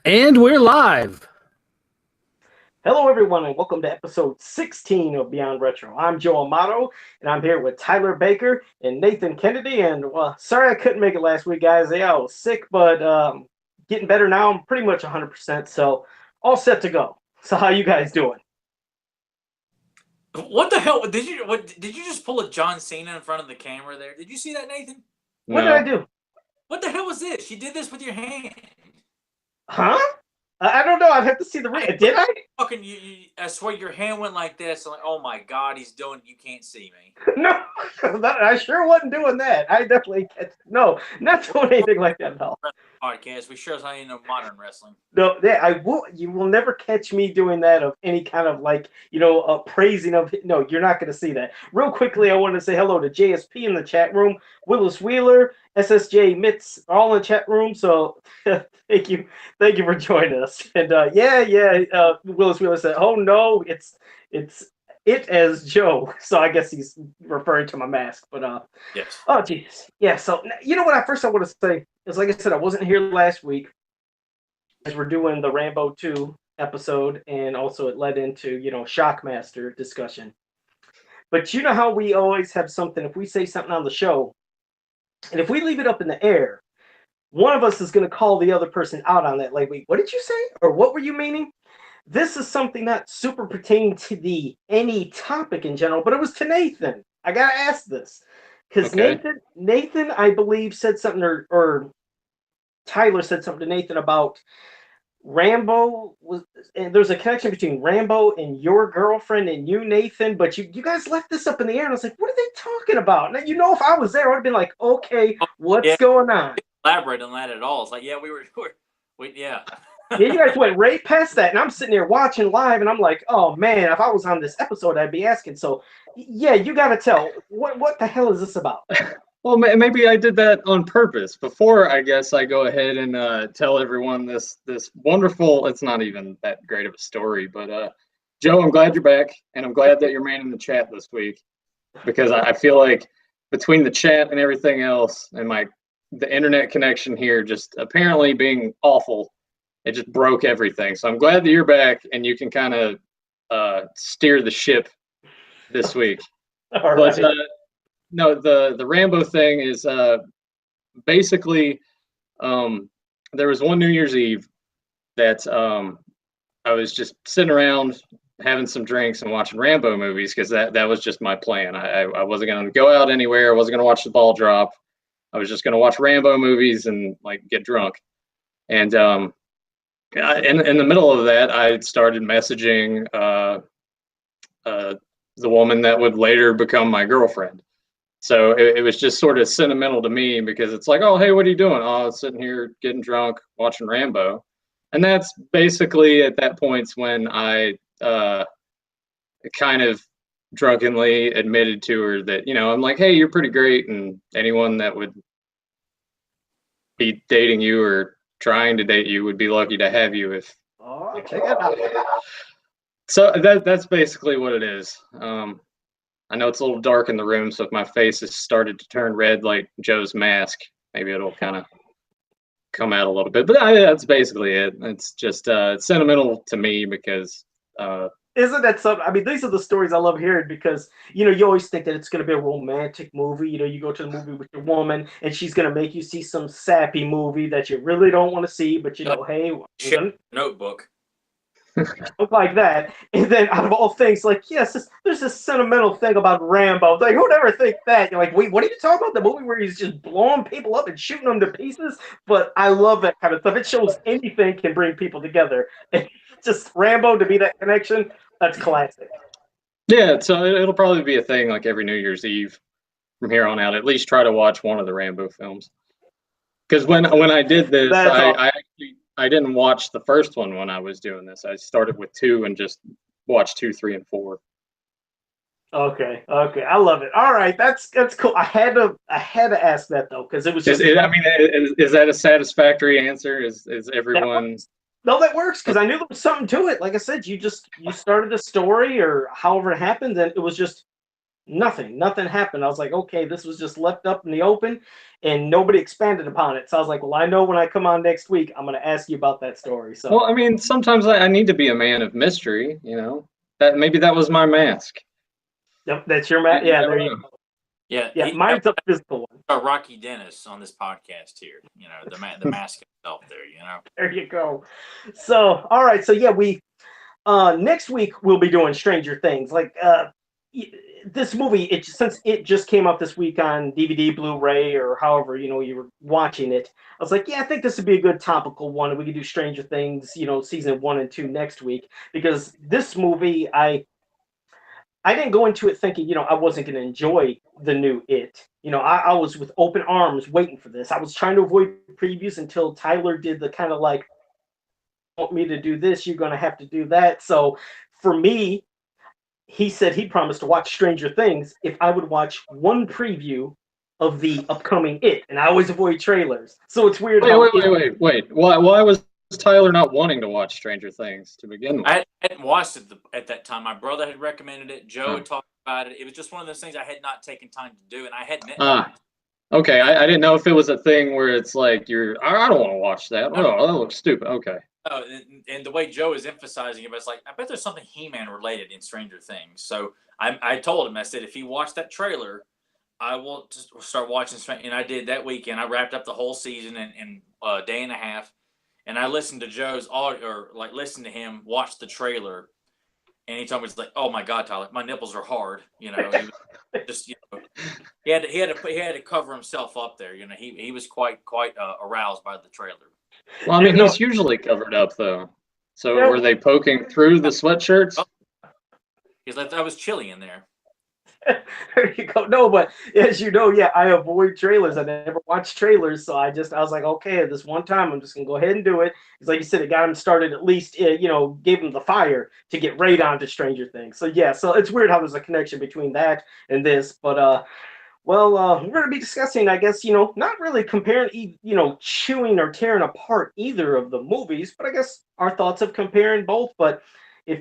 And we're live. Hello, everyone, and welcome to episode 16 of Beyond Retro. I'm Joe Amato, and I'm here with Tyler Baker and Nathan Kennedy. And well, sorry I couldn't make it last week, guys. Yeah, I was sick, but getting better now. I'm pretty much 100%, so all set to go. So, how you guys doing? What the hell did you? What did you just pull a John Cena in front of the camera there? Did you see that, Nathan? What did I No. do? What the hell was this? You did this with your hand. Huh? I don't know. I'd have to see the. Did I? Fucking I swear your hand went like this. I'm like, oh my god, he's doing. You can't see me. No, I sure wasn't doing that. I definitely no, not doing anything like that at all. Podcast. We sure as I ain't know modern wrestling. No, yeah, I will. You will never catch me doing that of any kind of praising of. No, you're not going to see that. Real quickly, I want to say hello to JSP in the chat room, Willis Wheeler, SSJ Mitz, all in the chat room. So thank you for joining us. And Willis Wheeler said, "Oh no, it's it as Joe." So I guess he's referring to my mask. But Yes. oh jeez, yeah. So you know what? I want to say is, like I said, I wasn't here last week as we're doing the Rambo 2 episode, and also it led into, Shockmaster discussion. But you know how we always have something, if we say something on the show, and if we leave it up in the air, one of us is going to call the other person out on that. Like, wait, what did you say? Or what were you meaning? This is something not super pertaining to the any topic in general, but it was to Nathan. I got to ask this. Because Okay. Nathan, I believe, said something, or Tyler said something to Nathan about Rambo was, and there's a connection between Rambo and your girlfriend and you, Nathan, but you guys left this up in the air, and I was like, what are they talking about? Now, if I was there, I would have been like, okay, what's Yeah. going on? Elaborate on that at all? It's like, yeah, yeah. Yeah, you guys went right past that, and I'm sitting there watching live, and I'm like, oh man, if I was on this episode, I'd be asking. So, yeah, you got to tell, what the hell is this about? Well, maybe I did that on purpose. Before, I guess I go ahead and tell everyone this wonderful. It's not even that great of a story, but Joe, I'm glad you're back, and I'm glad that you're manning the chat this week, because I feel like between the chat and everything else, and the internet connection here just apparently being awful, it just broke everything. So I'm glad that you're back and you can kind of steer the ship this week. All But right. no, the Rambo thing is basically there was one New Year's Eve that I was just sitting around having some drinks and watching Rambo movies, because that was just my plan. I wasn't going to go out anywhere. I wasn't going to watch the ball drop. I was just going to watch Rambo movies and like get drunk. And in the middle of that, I started messaging the woman that would later become my girlfriend. So it was just sort of sentimental to me, because it's like, oh, hey, what are you doing? Oh, I'm sitting here getting drunk, watching Rambo. And that's basically at that point when I kind of drunkenly admitted to her that, I'm like, hey, you're pretty great. And anyone that would be dating you or trying to date you would be lucky to have you if. Oh, check it out. So that's basically what it is. I know it's a little dark in the room, so if my face has started to turn red like Joe's mask, maybe it'll kind of come out a little bit. But that's basically it. It's just it's sentimental to me because. Isn't that something? I mean, these are the stories I love hearing, because you always think that it's going to be a romantic movie. You go to the movie with your woman, and she's going to make you see some sappy movie that you really don't want to see, but hey, Notebook. like that. And then out of all things, like, yes, there's this sentimental thing about Rambo. Like, who'd ever think that? You're like, wait, what are you talking about? The movie where he's just blowing people up and shooting them to pieces? But I love that kind of stuff. It shows anything can bring people together. And just Rambo to be that connection, that's classic. Yeah, so it'll probably be a thing like every New Year's Eve from here on out. At least try to watch one of the Rambo films. Because when I did this, I didn't watch the first one when I was doing this. I started with 2 and just watched 2, 3, and 4. Okay, I love it. All right, that's cool. I had to ask that though, because it was just. Is that a satisfactory answer? Is everyone? No, that works, because I knew there was something to it. Like I said, you started a story or however it happened, and it was just Nothing happened. I was like, okay, this was just left up in the open and nobody expanded upon it. So I was like, well, I know when I come on next week, I'm going to ask you about that story. So, Well, I mean, sometimes I need to be a man of mystery, you know. That maybe that was my mask. yep, that's your man. Yeah, there you know. go. Yeah, Yeah, mine's a physical one. Rocky Dennis on this podcast here. You know, the mask itself there. You know. There you go. So, all right. So, yeah, next week we'll be doing Stranger Things. Like, this movie, since it just came out this week on DVD, Blu-ray, or however you were watching it, I was like, yeah, I think this would be a good topical one. We could do Stranger Things, season 1 and 2 next week, because this movie, I didn't go into it thinking, I wasn't going to enjoy the new It. I was with open arms waiting for this. I was trying to avoid previews until Tyler did the kind of like, want me to do this, you're going to have to do that. So for me, he said he promised to watch Stranger Things if I would watch one preview of the upcoming It, and I always avoid trailers. So it's weird. Wait. Why was Tyler not wanting to watch Stranger Things to begin with? I hadn't watched it at that time. My brother had recommended it. Joe had talked about it. It was just one of those things I had not taken time to do, and I hadn't. Okay. I didn't know if it was a thing where it's like I don't want to watch that. Oh, that looks stupid. Okay. Oh, and the way Joe is emphasizing it, it's like, I bet there's something He-Man related in Stranger Things. So I told him, I said, if he watched that trailer, I will just start watching. And I did that weekend. I wrapped up the whole season in a day and a half. And I listened to Joe's audio, or like listened to him watch the trailer. And he told me, it's like, oh my God, Tyler, my nipples are hard. He was just, he had to cover himself up there. He was quite aroused by the trailer. Well, I mean, he's usually covered up though. So were they poking through the sweatshirts? He's like, that was chilly in there. There you go. No, but as you know, yeah, I avoid trailers. I never watch trailers, so I was like, okay, this one time I'm just gonna go ahead and do it. It's like you said, it got him started, at least, gave him the fire to get right onto Stranger Things. So yeah, so it's weird how there's a connection between that and this, but well, we're going to be discussing, I guess, not really comparing, chewing or tearing apart either of the movies, but I guess our thoughts of comparing both. But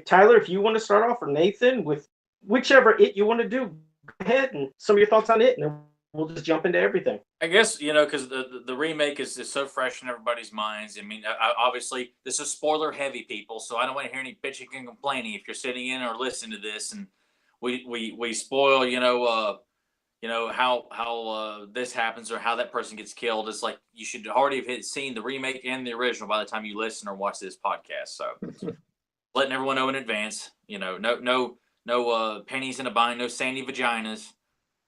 Tyler, if you want to start off, or Nathan, with whichever It you want to do, go ahead, and some of your thoughts on it, and then we'll just jump into everything. I guess, because the remake is so fresh in everybody's minds. I mean, obviously, this is spoiler heavy, people, so I don't want to hear any bitching and complaining if you're sitting in or listening to this and we spoil, how this happens or how that person gets killed. It's like you should already have seen the remake and the original by the time you listen or watch this podcast. So letting everyone know in advance, no pennies in a bind, no sandy vaginas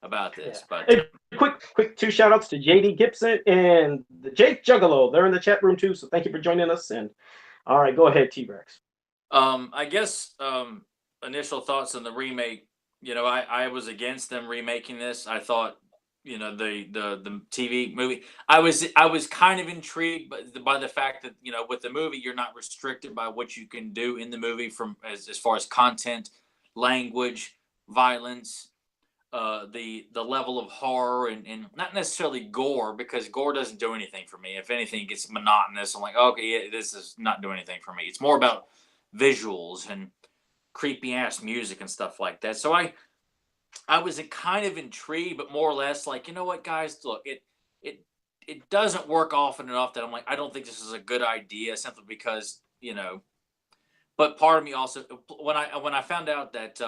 about this. Yeah. But hey, quick 2 shout outs to JD Gibson and the Jake Juggalo. They're in the chat room too, so thank you for joining us. And all right, go ahead, T-Rex. I guess initial thoughts on the remake. I was against them remaking this. I thought, the TV movie. I was kind of intrigued by the fact that, with the movie, you're not restricted by what you can do in the movie from as far as content, language, violence, the level of horror, and not necessarily gore, because gore doesn't do anything for me. If anything, it gets monotonous. I'm like, okay, yeah, this is not doing anything for me. It's more about visuals and creepy ass music and stuff like that. So I was kind of intrigued, but more or less like, you know what, guys, look, it doesn't work often enough that I'm like, I don't think this is a good idea, simply because, but part of me also, when I found out that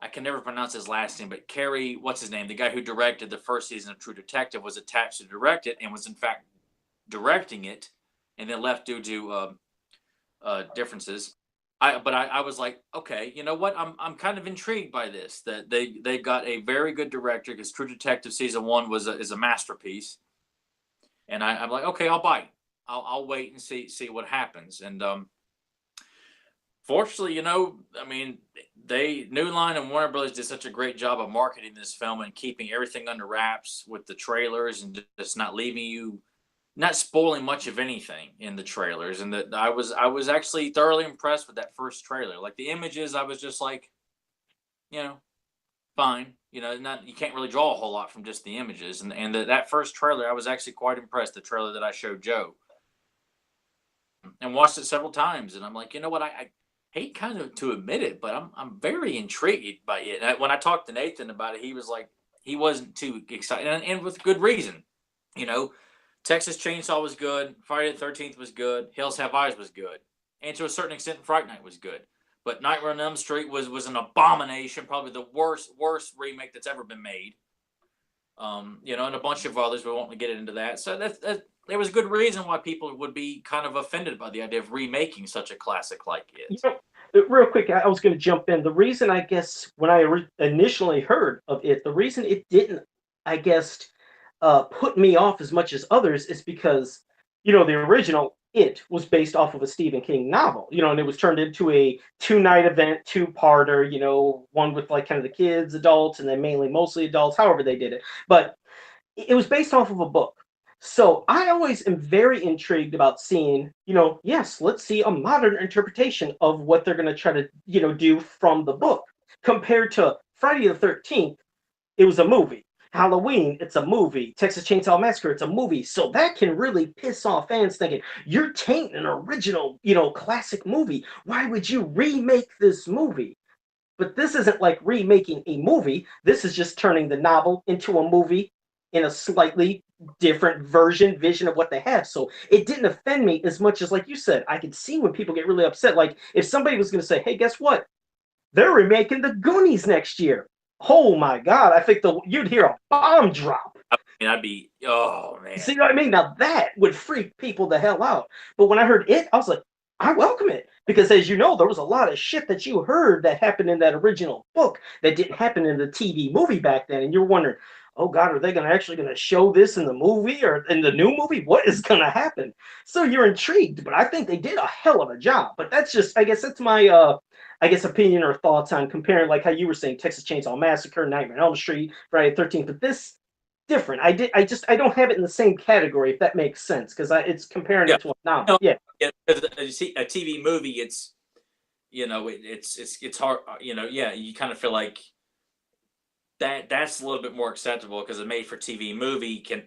I can never pronounce his last name, but Kerry, what's his name, the guy who directed the first season of True Detective, was attached to direct it and was in fact directing it, and then left due to differences. I was like, okay, you know what? I'm kind of intrigued by this. That they've got a very good director, because True Detective season 1 is a masterpiece, and I'm like, okay, I'll bite. I'll wait and see what happens. And fortunately, I mean, New Line and Warner Brothers did such a great job of marketing this film and keeping everything under wraps with the trailers, and just not spoiling much of anything in the trailers. And that I was actually thoroughly impressed with that first trailer. Like, the images, I was just like, fine. You can't really draw a whole lot from just the images. And that first trailer, I was actually quite impressed. The trailer that I showed Joe, and watched it several times. And I'm like, you know what? hate kind of to admit it, but I'm very intrigued by it. And when I talked to Nathan about it, he was like, he wasn't too excited, and with good reason. You know, Texas Chainsaw was good, Friday the 13th was good, Hills Have Eyes was good, and to a certain extent, Fright Night was good. But Nightmare on Elm Street was an abomination, probably the worst remake that's ever been made. You know, and a bunch of others. We won't get into that. So that there was good reason why people would be kind of offended by the idea of remaking such a classic like it. You know, real quick, I was going to jump in. The reason, I guess, when I initially heard of it, the reason it didn't, I guess, put me off as much as others is because, you know, the original It was based off of a Stephen King novel, you know, and it was turned into a 2-night event, 2-parter, you know, one with like kind of the kids, adults, and then mostly adults, however they did it. But it was based off of a book. So I always am very intrigued about seeing, you know, yes, let's see a modern interpretation of what they're going to try to, you know, do from the book compared to Friday the 13th. It was a movie. Halloween, it's a movie. Texas Chainsaw Massacre, it's a movie. So that can really piss off fans thinking, you're tainting an original, you know, classic movie. Why would you remake this movie? But this isn't like remaking a movie. This is just turning the novel into a movie in a slightly different vision of what they have. So it didn't offend me as much as, like you said, I could see when people get really upset. Like if somebody was going to say, hey, guess what? They're remaking the Goonies next year. Oh my God! I think you'd hear a bomb drop. I mean, I'd be, oh man. See what I mean? Now that would freak people the hell out. But when I heard it, I was like, I welcome it because, as you know, there was a lot of shit that you heard that happened in that original book that didn't happen in the TV movie back then, and you're wondering, oh God, are they actually going to show this in the movie or in the new movie? What is going to happen? So you're intrigued, but I think they did a hell of a job. But that's just, I guess that's my opinion or thoughts on comparing, like how you were saying, Texas Chainsaw Massacre, Nightmare on Elm Street, Friday the 13th. But this different. I don't have it in the same category, if that makes sense, because it's comparing it to a novel. Yeah. You see, a TV movie, it's, you know, it's hard. You know, yeah, you kind of feel like that's a little bit more acceptable because a made-for-TV movie can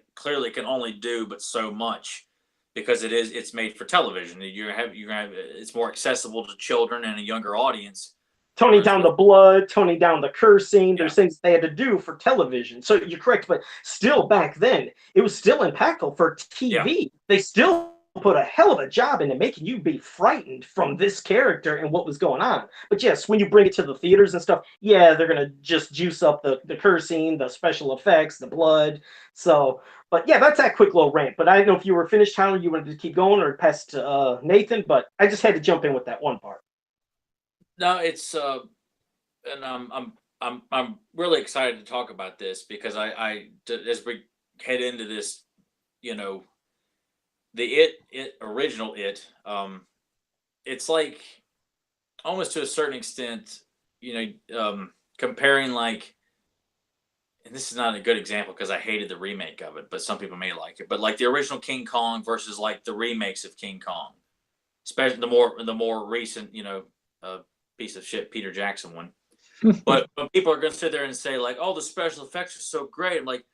only do but so much. Because it's made for television. It's more accessible to children and a younger audience. Toning down the blood, toning down the cursing. There's things they had to do for television. So you're correct, but still back then, it was still impactful for TV. Yeah. They still put a hell of a job into making you be frightened from this character and what was going on. But yes, when you bring it to the theaters and stuff, yeah, they're going to just juice up the cursing, the special effects, the blood. So, but yeah, that's that quick little rant. But I don't know if you were finished, Tyler, you wanted to keep going or pass to Nathan, but I just had to jump in with that one part. No, it's and I'm really excited to talk about this because I as we head into this, you know, the original it's like almost to a certain extent, you know, comparing like, and this is not a good example because I hated the remake of it, but some people may like it, but like the original King Kong versus like the remakes of King Kong, especially the more recent, you know, piece of shit Peter Jackson one. But people are going to sit there and say like, oh, the special effects are so great. I'm like,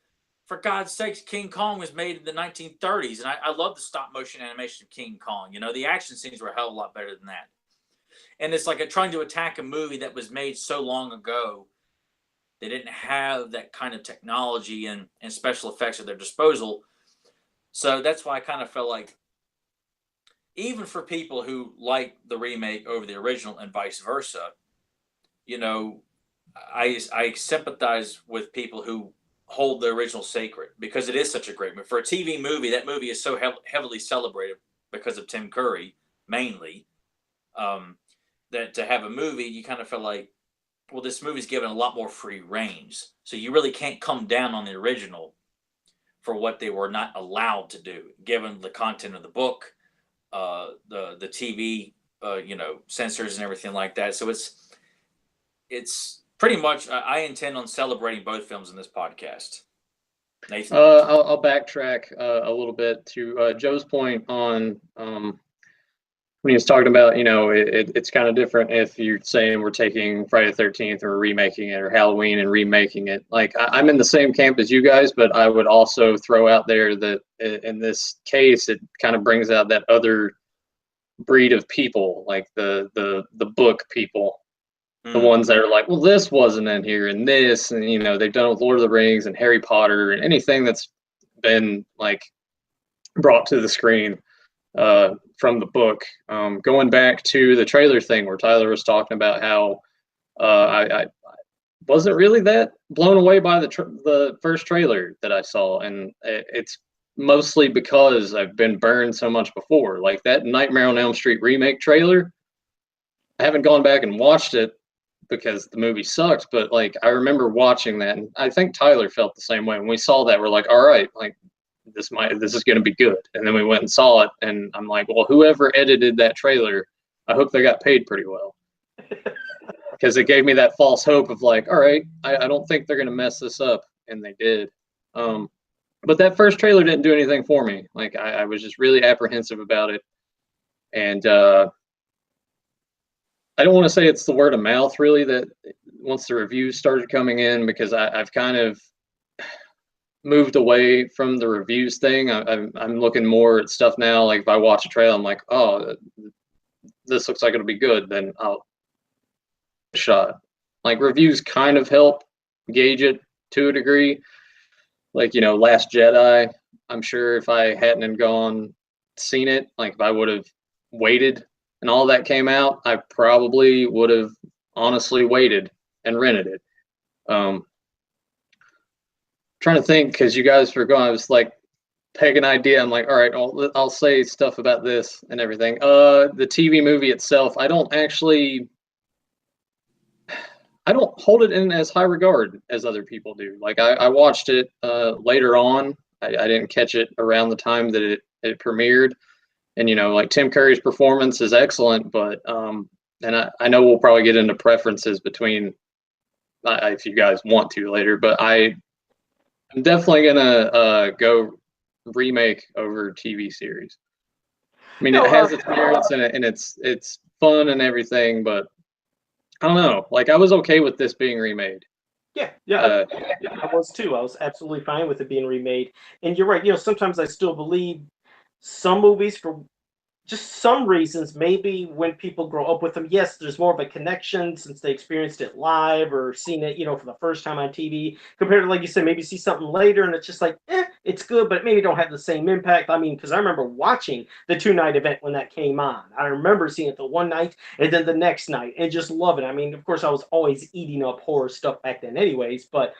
for God's sakes, King Kong was made in the 1930s, and I love the stop motion animation of King Kong. You know, the action scenes were a hell of a lot better than that. And it's like trying to attack a movie that was made so long ago. They didn't have that kind of technology and special effects at their disposal. So that's why I kind of felt like, even for people who like the remake over the original and vice versa, you know, I sympathize with people who hold the original sacred because it is such a great movie. For a TV movie, that movie is so heavily celebrated because of Tim Curry, mainly, that to have a movie, you kind of feel like, well, this movie's given a lot more free range. So you really can't come down on the original for what they were not allowed to do, given the content of the book, the TV, you know, censors and everything like that. So it's pretty much, I intend on celebrating both films in this podcast. Nathan? I'll backtrack a little bit to Joe's point on when he was talking about, you know, it's kind of different if you're saying we're taking Friday the 13th or remaking it, or Halloween and remaking it. Like, I'm in the same camp as you guys, but I would also throw out there that in this case, it kind of brings out that other breed of people, like the book people, the Mm. ones that are like, well, this wasn't in here, and this, and you know, they've done it with Lord of the Rings and Harry Potter and anything that's been like brought to the screen from the book. Going back to the trailer thing where Tyler was talking about how I wasn't really that blown away by the first trailer that I saw, and it's mostly because I've been burned so much before. Like that Nightmare on Elm Street remake trailer, I haven't gone back and watched it because the movie sucked, but like I remember watching that, and I think Tyler felt the same way when we saw that. We're like, all right, like this is going to be good, and then we went and saw it, and I'm like, well, whoever edited that trailer, I hope they got paid pretty well. Because it gave me that false hope of like, all right, I don't think they're going to mess this up, and they did. But that first trailer didn't do anything for me. Like I was just really apprehensive about it, and I don't want to say it's the word of mouth really that once the reviews started coming in, because I've kind of moved away from the reviews thing. I'm looking more at stuff now. Like if I watch a trailer, I'm like, oh, this looks like it'll be good, then I'll shot. Like reviews kind of help gauge it to a degree. Like, you know, Last Jedi, I'm sure if I hadn't seen it, like if I would have waited and all that came out, I probably would have honestly waited and rented it. Trying to think, because you guys were going, I was like, peg an idea. I'm like, all right, I'll say stuff about this and everything. The TV movie itself, I don't hold it in as high regard as other people do. Like I watched it later on. I didn't catch it around the time that it premiered. And, you know, like Tim Curry's performance is excellent, but and I know we'll probably get into preferences between if you guys want to later, but I'm definitely gonna go remake over TV series. I mean, it has its merits and it's fun and everything, but I don't know. Like I was okay with this being remade. Yeah, I was too. I was absolutely fine with it being remade. And you're right. You know, sometimes I still believe some movies, for just some reasons, maybe when people grow up with them, yes, there's more of a connection since they experienced it live or seen it, you know, for the first time on TV, compared to, like you said, maybe see something later and it's just like, it's good, but maybe don't have the same impact. I mean, because I remember watching the 2-night event when that came on. I remember seeing it the one night and then the next night and just love it. I mean, of course, I was always eating up horror stuff back then anyways, but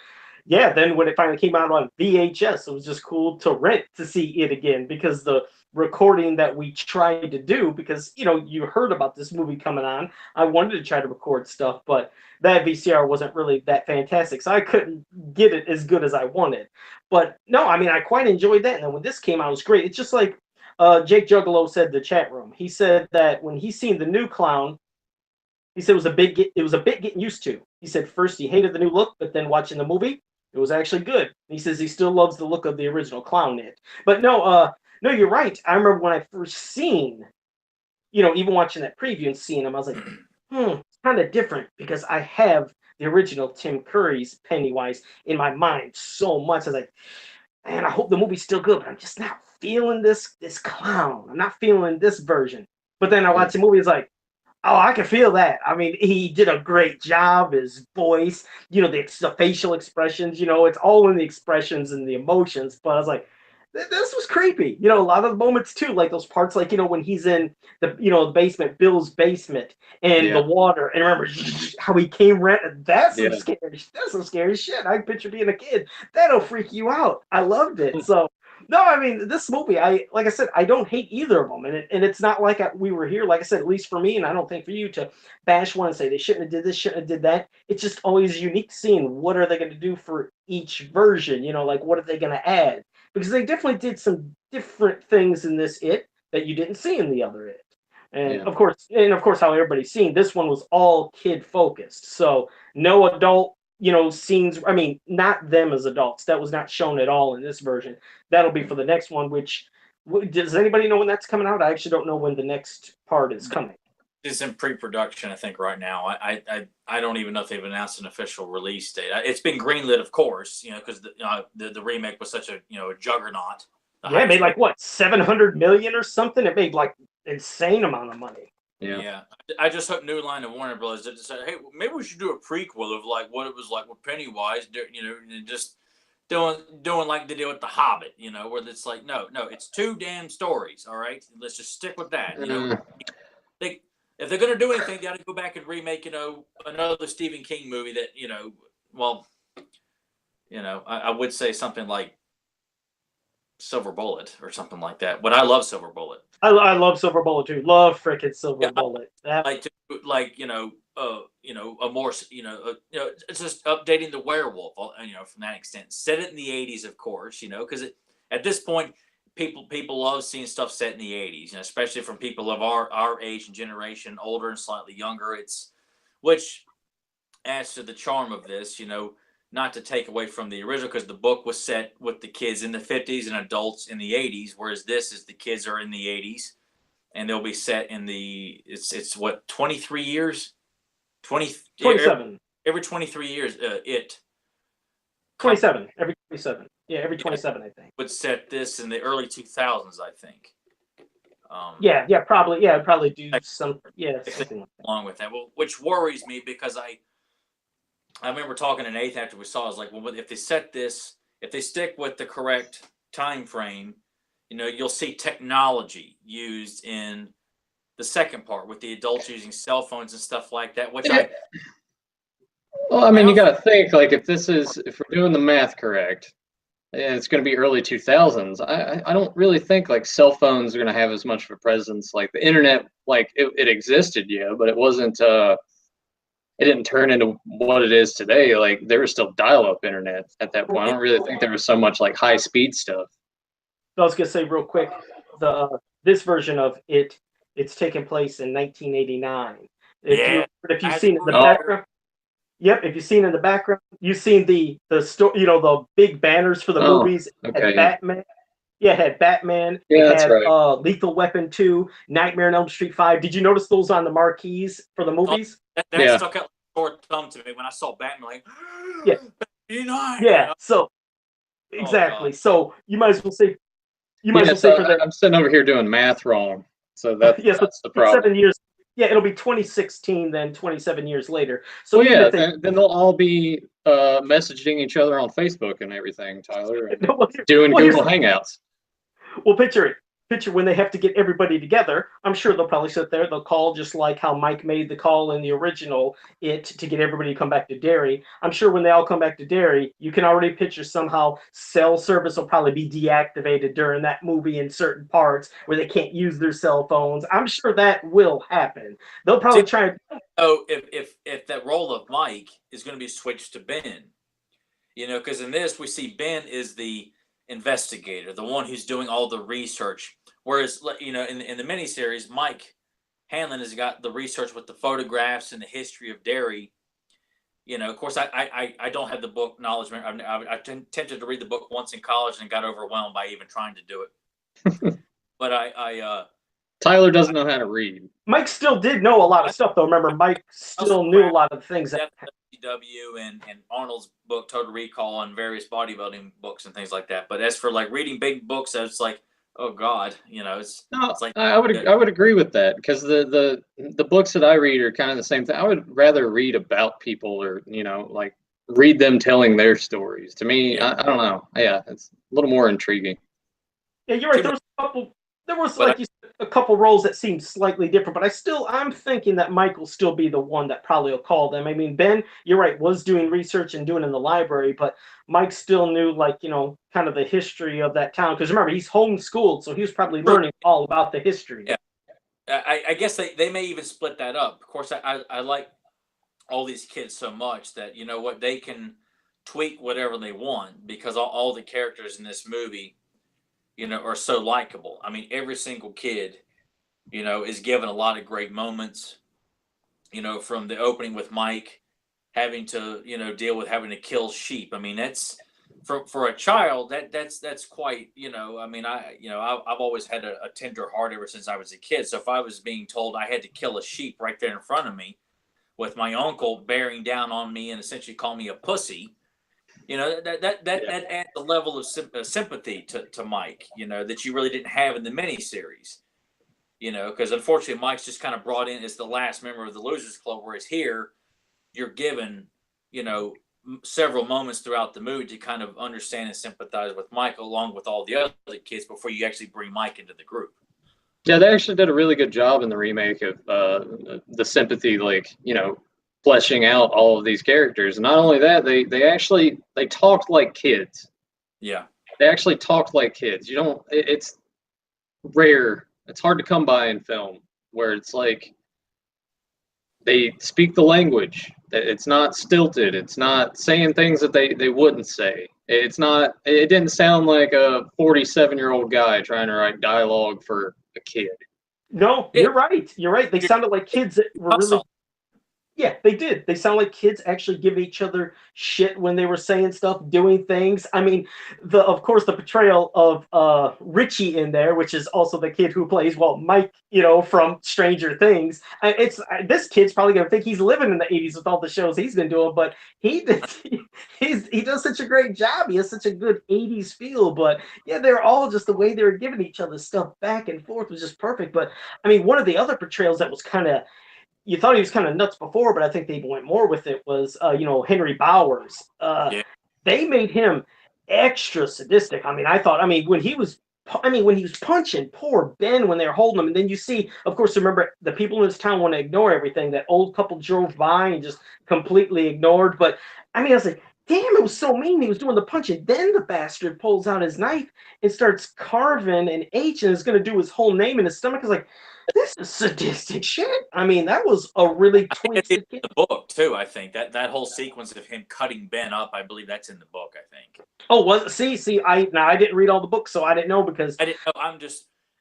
yeah, then when it finally came out on VHS, it was just cool to rent to see it again, because the recording that we tried to do, because you know, you heard about this movie coming on, I wanted to try to record stuff, but that VCR wasn't really that fantastic, so I couldn't get it as good as I wanted. But no, I mean, I quite enjoyed that, and then when this came out, it was great. It's just like Jake Juggalo said in the chat room. He said that when he seen the new clown, he said it was a bit getting used to. He said first he hated the new look, but then watching the movie, it was actually good. He says he still loves the look of the original clown it. But no, you're right. I remember when I first seen, you know, even watching that preview and seeing him, I was like, it's kind of different, because I have the original Tim Curry's Pennywise in my mind so much. I was like, man, I hope the movie's still good, but I'm just not feeling this clown. I'm not feeling this version. But then I watch the movie, it's like, oh, I can feel that. I mean, he did a great job. His voice, you know, the facial expressions, you know, it's all in the expressions and the emotions. But I was like, this was creepy. You know, a lot of the moments too, like those parts, like, you know, when he's in the, you know, the basement, Bill's basement, and the water, and remember how he came that's some scary, that's some scary shit. I picture being a kid. That'll freak you out. I loved it. So no, I mean, this movie, like I said, I don't hate either of them, and it's not like we were here, like I said, at least for me, and I don't think for you, to bash one and say they shouldn't have did this, shouldn't have did that. It's just always unique seeing what are they going to do for each version, you know, like what are they going to add, because they definitely did some different things in this It that you didn't see in the other It. And of course, how everybody's seen this one was all kid focused, so no adult, you know, scenes. I mean, not them as adults. That was not shown at all in this version. That'll be for the next one. Which, does anybody know when that's coming out? I actually don't know when the next part is coming. It's in pre-production, I think, right now. I don't even know if they've announced an official release date. It's been greenlit, of course, you know, because the remake was such a, you know, a juggernaut. Yeah, it made like what, 700 million or something. It made like insane amount of money. Yeah. I just hope New Line and Warner Bros. Did decide, hey, maybe we should do a prequel of like what it was like with Pennywise, you know, and just doing like they did with The Hobbit, you know, where it's like, no, it's 2 damn stories, all right? Let's just stick with that, you know. If they're gonna do anything, they got to go back and remake, you know, another Stephen King movie that, you know, well, you know, I would say something like Silver Bullet or something like that. But I love Silver Bullet. I love Silver Bullet too. Love freaking Silver Bullet. Like you know, a more you know, it's just updating the werewolf. You know, from that extent, set it in the '80s, of course. You know, because at this point, people love seeing stuff set in the '80s, you know, especially from people of our age and generation, older and slightly younger. It's which adds to the charm of this. You know, not to take away from the original, because the book was set with the kids in the 50s and adults in the 80s, whereas this is the kids are in the 80s and they'll be set in the it's what, 23 years, 27 every 23 years. It 27 every 27, yeah, every 27, I think. Would set this in the early 2000s, I think. Probably do some something like that. Along with that, well, which worries me, because I remember talking to Nathan after we saw it. I was like, well, if they stick with the correct time frame, you know, you'll see technology used in the second part with the adults using cell phones and stuff like that. Which well, I mean, you got to think, like, if we're doing the math correct, and it's going to be early 2000s, I don't really think like cell phones are going to have as much of a presence. Like the internet, like it existed, yeah, but it wasn't. It didn't turn into what it is today. Like there was still dial-up internet at that point. I don't really think there was so much like high-speed stuff. I was gonna say real quick, this version of it's taking place in 1989. If you've seen in the background, if you've seen in the background, you've seen the the big banners for the movies. Okay. Had Batman. Yeah, had Batman. Yeah, that's right. Lethal Weapon 2, Nightmare on Elm Street 5. Did you notice those on the marquees for the movies? That stuck out like a sore thumb to me when I saw Batman. Like, yeah. So exactly. So you might as well say. For that. I'm sitting over here doing math wrong. So that's the problem. 7 years. Yeah, it'll be 2016, then 27 years later. So then they'll all be messaging each other on Facebook and everything, Tyler, and doing Google Hangouts. Well, picture when they have to get everybody together. I'm sure they'll probably sit there. They'll call just like how Mike made the call in the original to get everybody to come back to Derry. I'm sure when they all come back to Derry, you can already picture somehow cell service will probably be deactivated during that movie in certain parts where they can't use their cell phones. I'm sure that will happen. They'll probably try. Oh, if that role of Mike is going to be switched to Ben, you know, because in this we see Ben is the investigator, the one who's doing all the research, whereas, you know, in the miniseries, Mike Hanlon has got the research with the photographs and the history of Derry. You know, of course, I don't have the book knowledge. I attempted to read the book once in college and got overwhelmed by even trying to do it. But Tyler doesn't know how to read. Mike still did know a lot of stuff, though. Remember, Mike still knew a lot of things. WCW and Arnold's book Total Recall and various bodybuilding books and things like that. But as for like reading big books, it's like, oh God, you know, it's like I would agree with that, because the books that I read are kind of the same thing. I would rather read about people, or, you know, like read them telling their stories. To me, I don't know. Yeah, it's a little more intriguing. Yeah, you're right. There was like you said, a couple roles that seemed slightly different, but I'm thinking that Mike will still be the one that probably will call them. I mean, Ben, you're right, was doing research and doing it in the library, but Mike still knew, like, you know, kind of the history of that town. Because remember, he's homeschooled, so he was probably learning all about the history. Yeah, I guess they may even split that up. Of course, I like all these kids so much that, you know what, they can tweak whatever they want, because all the characters in this movie, you know, are so likable. I mean, every single kid, you know, is given a lot of great moments, you know, from the opening with Mike having to, you know, deal with having to kill sheep. I mean, that's for a child, that's quite, you know, I mean, I've always had a tender heart ever since I was a kid. So if I was being told I had to kill a sheep right there in front of me, with my uncle bearing down on me and essentially calling me a pussy, you know, that adds a level of sympathy to Mike, you know, that you really didn't have in the miniseries. you know, because unfortunately Mike's just kind of brought in as the last member of the Losers Club, whereas here you're given, you know, several moments throughout the movie to kind of understand and sympathize with Mike along with all the other kids before you actually bring Mike into the group. Yeah, they actually did a really good job in the remake of the sympathy, like, you know, fleshing out all of these characters. And not only that, they talked like kids. Yeah. They actually talked like kids. You don't. It's rare. It's hard to come by in film where it's like they speak the language. It's not stilted. It's not saying things that they wouldn't say. It's not. It didn't sound like a 47-year-old guy trying to write dialogue for a kid. No, you're right. You're right. They sounded like kids that were really. Yeah, they did. They sound like kids actually giving each other shit when they were saying stuff, doing things. I mean, of course the portrayal of Richie in there, which is also the kid who plays Mike, you know, from Stranger Things. This kid's probably gonna think he's living in the '80s with all the shows he's been doing, but he does such a great job. He has such a good '80s feel. But yeah, they're all just the way they were giving each other stuff back and forth was just perfect. But I mean, one of the other portrayals that was kind of, you thought he was kind of nuts before, but I think they went more with it, was, you know, Henry Bowers. Yeah. They made him extra sadistic. I mean, when he was punching poor Ben when they were holding him, and then you see, of course, remember, the people in this town want to ignore everything. That old couple drove by and just completely ignored. But I mean, I was like, damn, it was so mean. He was doing the punching. Then the bastard pulls out his knife and starts carving an H and is going to do his whole name in his stomach. I was like, this is sadistic shit. I mean, that was a really twisted. The book too. I think that whole sequence of him cutting Ben up, I believe that's in the book. I think. Oh, I didn't read all the books, so I didn't know, because I didn't know.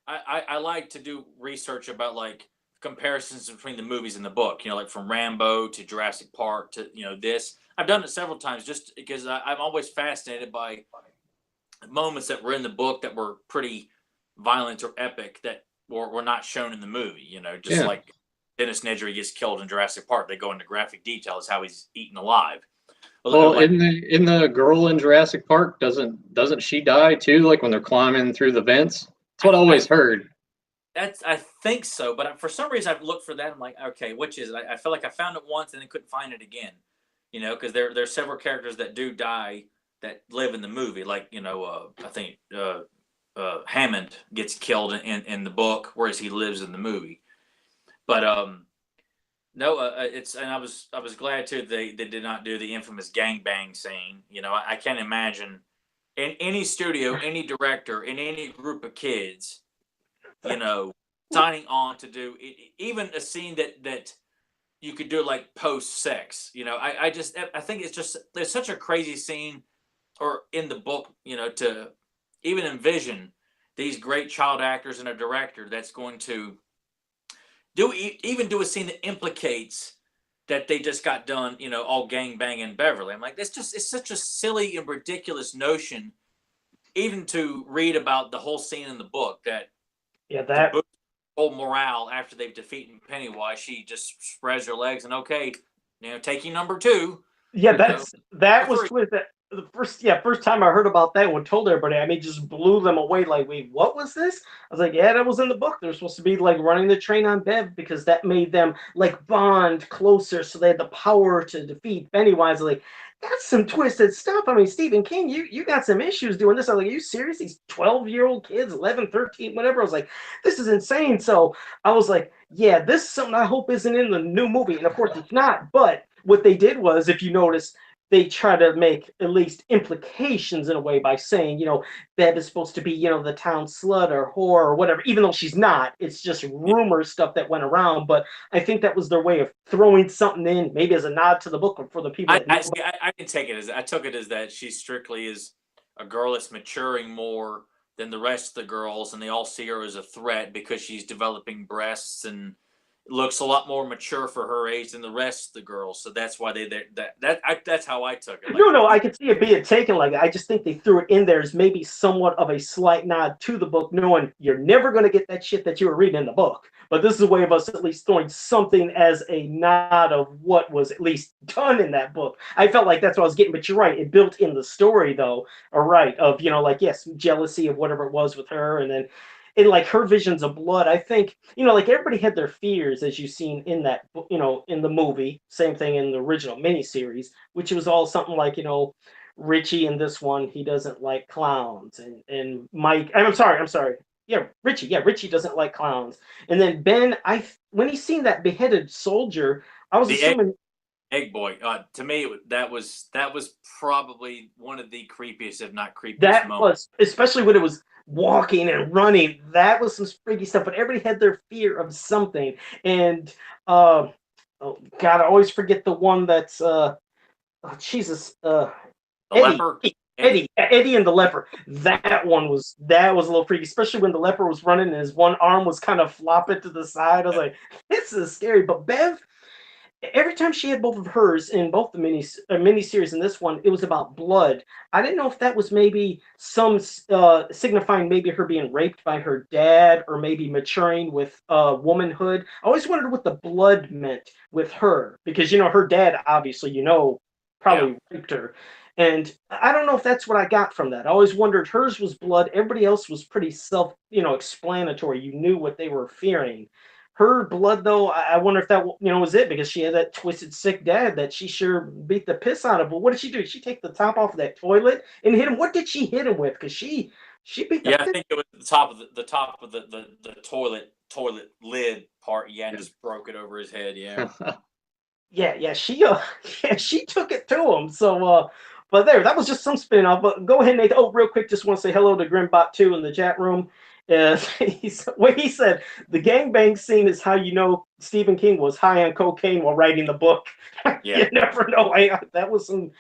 I like to do research about like comparisons between the movies and the book. You know, like from Rambo to Jurassic Park to, you know, this. I've done it several times just because I'm always fascinated by moments that were in the book that were pretty violent or epic that were not shown in the movie. You know, just like Dennis Nedry gets killed in Jurassic Park. They go into graphic details how he's eaten alive. Well, like, in the girl in Jurassic Park, doesn't she die too? Like when they're climbing through the vents. That's what I always heard. I think so, but for some reason I've looked for that. I'm like, okay, which is it? I feel like I found it once and then couldn't find it again. You know, because there's several characters that do die that live in the movie. Like, you know, I think Hammond gets killed in the book, whereas he lives in the movie. But no, it's, and I was glad too they did not do the infamous gangbang scene. You know, I can't imagine in any studio, any director, in any group of kids, you know, signing on to do even a scene that you could do like post sex. You know, I think it's just, there's such a crazy scene, or in the book, you know, to even envision these great child actors and a director that's going to do a scene that implicates that they just got done, you know, all gang bang in Beverly. I'm like, it's such a silly and ridiculous notion, even to read about the whole scene in the book, that whole morale after they've defeated Pennywise, she just spreads her legs and, okay, you know, taking number 2. Yeah, that was with the first time I heard about that when told everybody, I mean, just blew them away. Like, wait, what was this? I was like, yeah, that was in the book. They're supposed to be like running the train on Bev, because that made them like bond closer, so they had the power to defeat Pennywise. Like, that's some twisted stuff. I mean, Stephen King, you got some issues doing this. I'm like, are you serious? These 12-year-old kids, 11, 13, whatever. I was like, this is insane. So I was like, yeah, this is something I hope isn't in the new movie. And of course it's not. But what they did was, if you notice, they try to make at least implications in a way by saying, you know, Bev is supposed to be, you know, the town slut or whore or whatever, even though she's not. It's just rumor stuff that went around. But I think that was their way of throwing something in, maybe as a nod to the book, or for the people. I didn't take it as, I took it as that she strictly is a girl that's maturing more than the rest of the girls, and they all see her as a threat because she's developing breasts and looks a lot more mature for her age than the rest of the girls. So that's why that's how I took it. Like, no, I could see it being taken like that. I just think they threw it in there as maybe somewhat of a slight nod to the book, knowing you're never going to get that shit that you were reading in the book. But this is a way of us at least throwing something as a nod of what was at least done in that book. I felt like that's what I was getting, but you're right. It built in the story, though, of, you know, like, yes, jealousy of whatever it was with her, and then and like her visions of blood, I think, like everybody had their fears, as you've seen in that, in the movie. Same thing in the original miniseries, which was all something like, Richie in this one, he doesn't like clowns, and Mike. I'm sorry. Yeah, Richie. Yeah, Richie doesn't like clowns. And then Ben, when he seen that beheaded soldier, I was assuming. Egg Boy. To me, that was probably one of the creepiest, if not creepiest, That moments. was, especially when it was walking and running. That was some freaky stuff. But everybody had their fear of something. And oh God, I always forget the one that's Jesus. The Eddie. leper. Eddie and the leper. That was a little freaky, especially when the leper was running and his one arm was kind of flopping to the side. I was like, this is scary. But Bev, every time she had both of hers in both the miniseries and this one, it was about blood. I didn't know if that was maybe some signifying maybe her being raped by her dad, or maybe maturing with womanhood. I always wondered what the blood meant with her, because her dad obviously probably raped her. And I don't know if that's what I got from that. I always wondered, hers was blood. Everybody else was pretty explanatory. You knew what they were fearing. Her blood, though, I wonder if that, was it, because she had that twisted, sick dad that she sure beat the piss out of. But what did she do? Did she take the top off of that toilet and hit him? What did she hit him with? Because she beat the piss. I think it was the top of the toilet lid part. Yeah, and just broke it over his head. Yeah. She took it to him. So, but that was just some spin off. But go ahead, Nate. Oh, real quick, just want to say hello to Grimbot2 in the chat room. He said, the gangbang scene is how Stephen King was high on cocaine while writing the book. Yeah. You never know. That was some.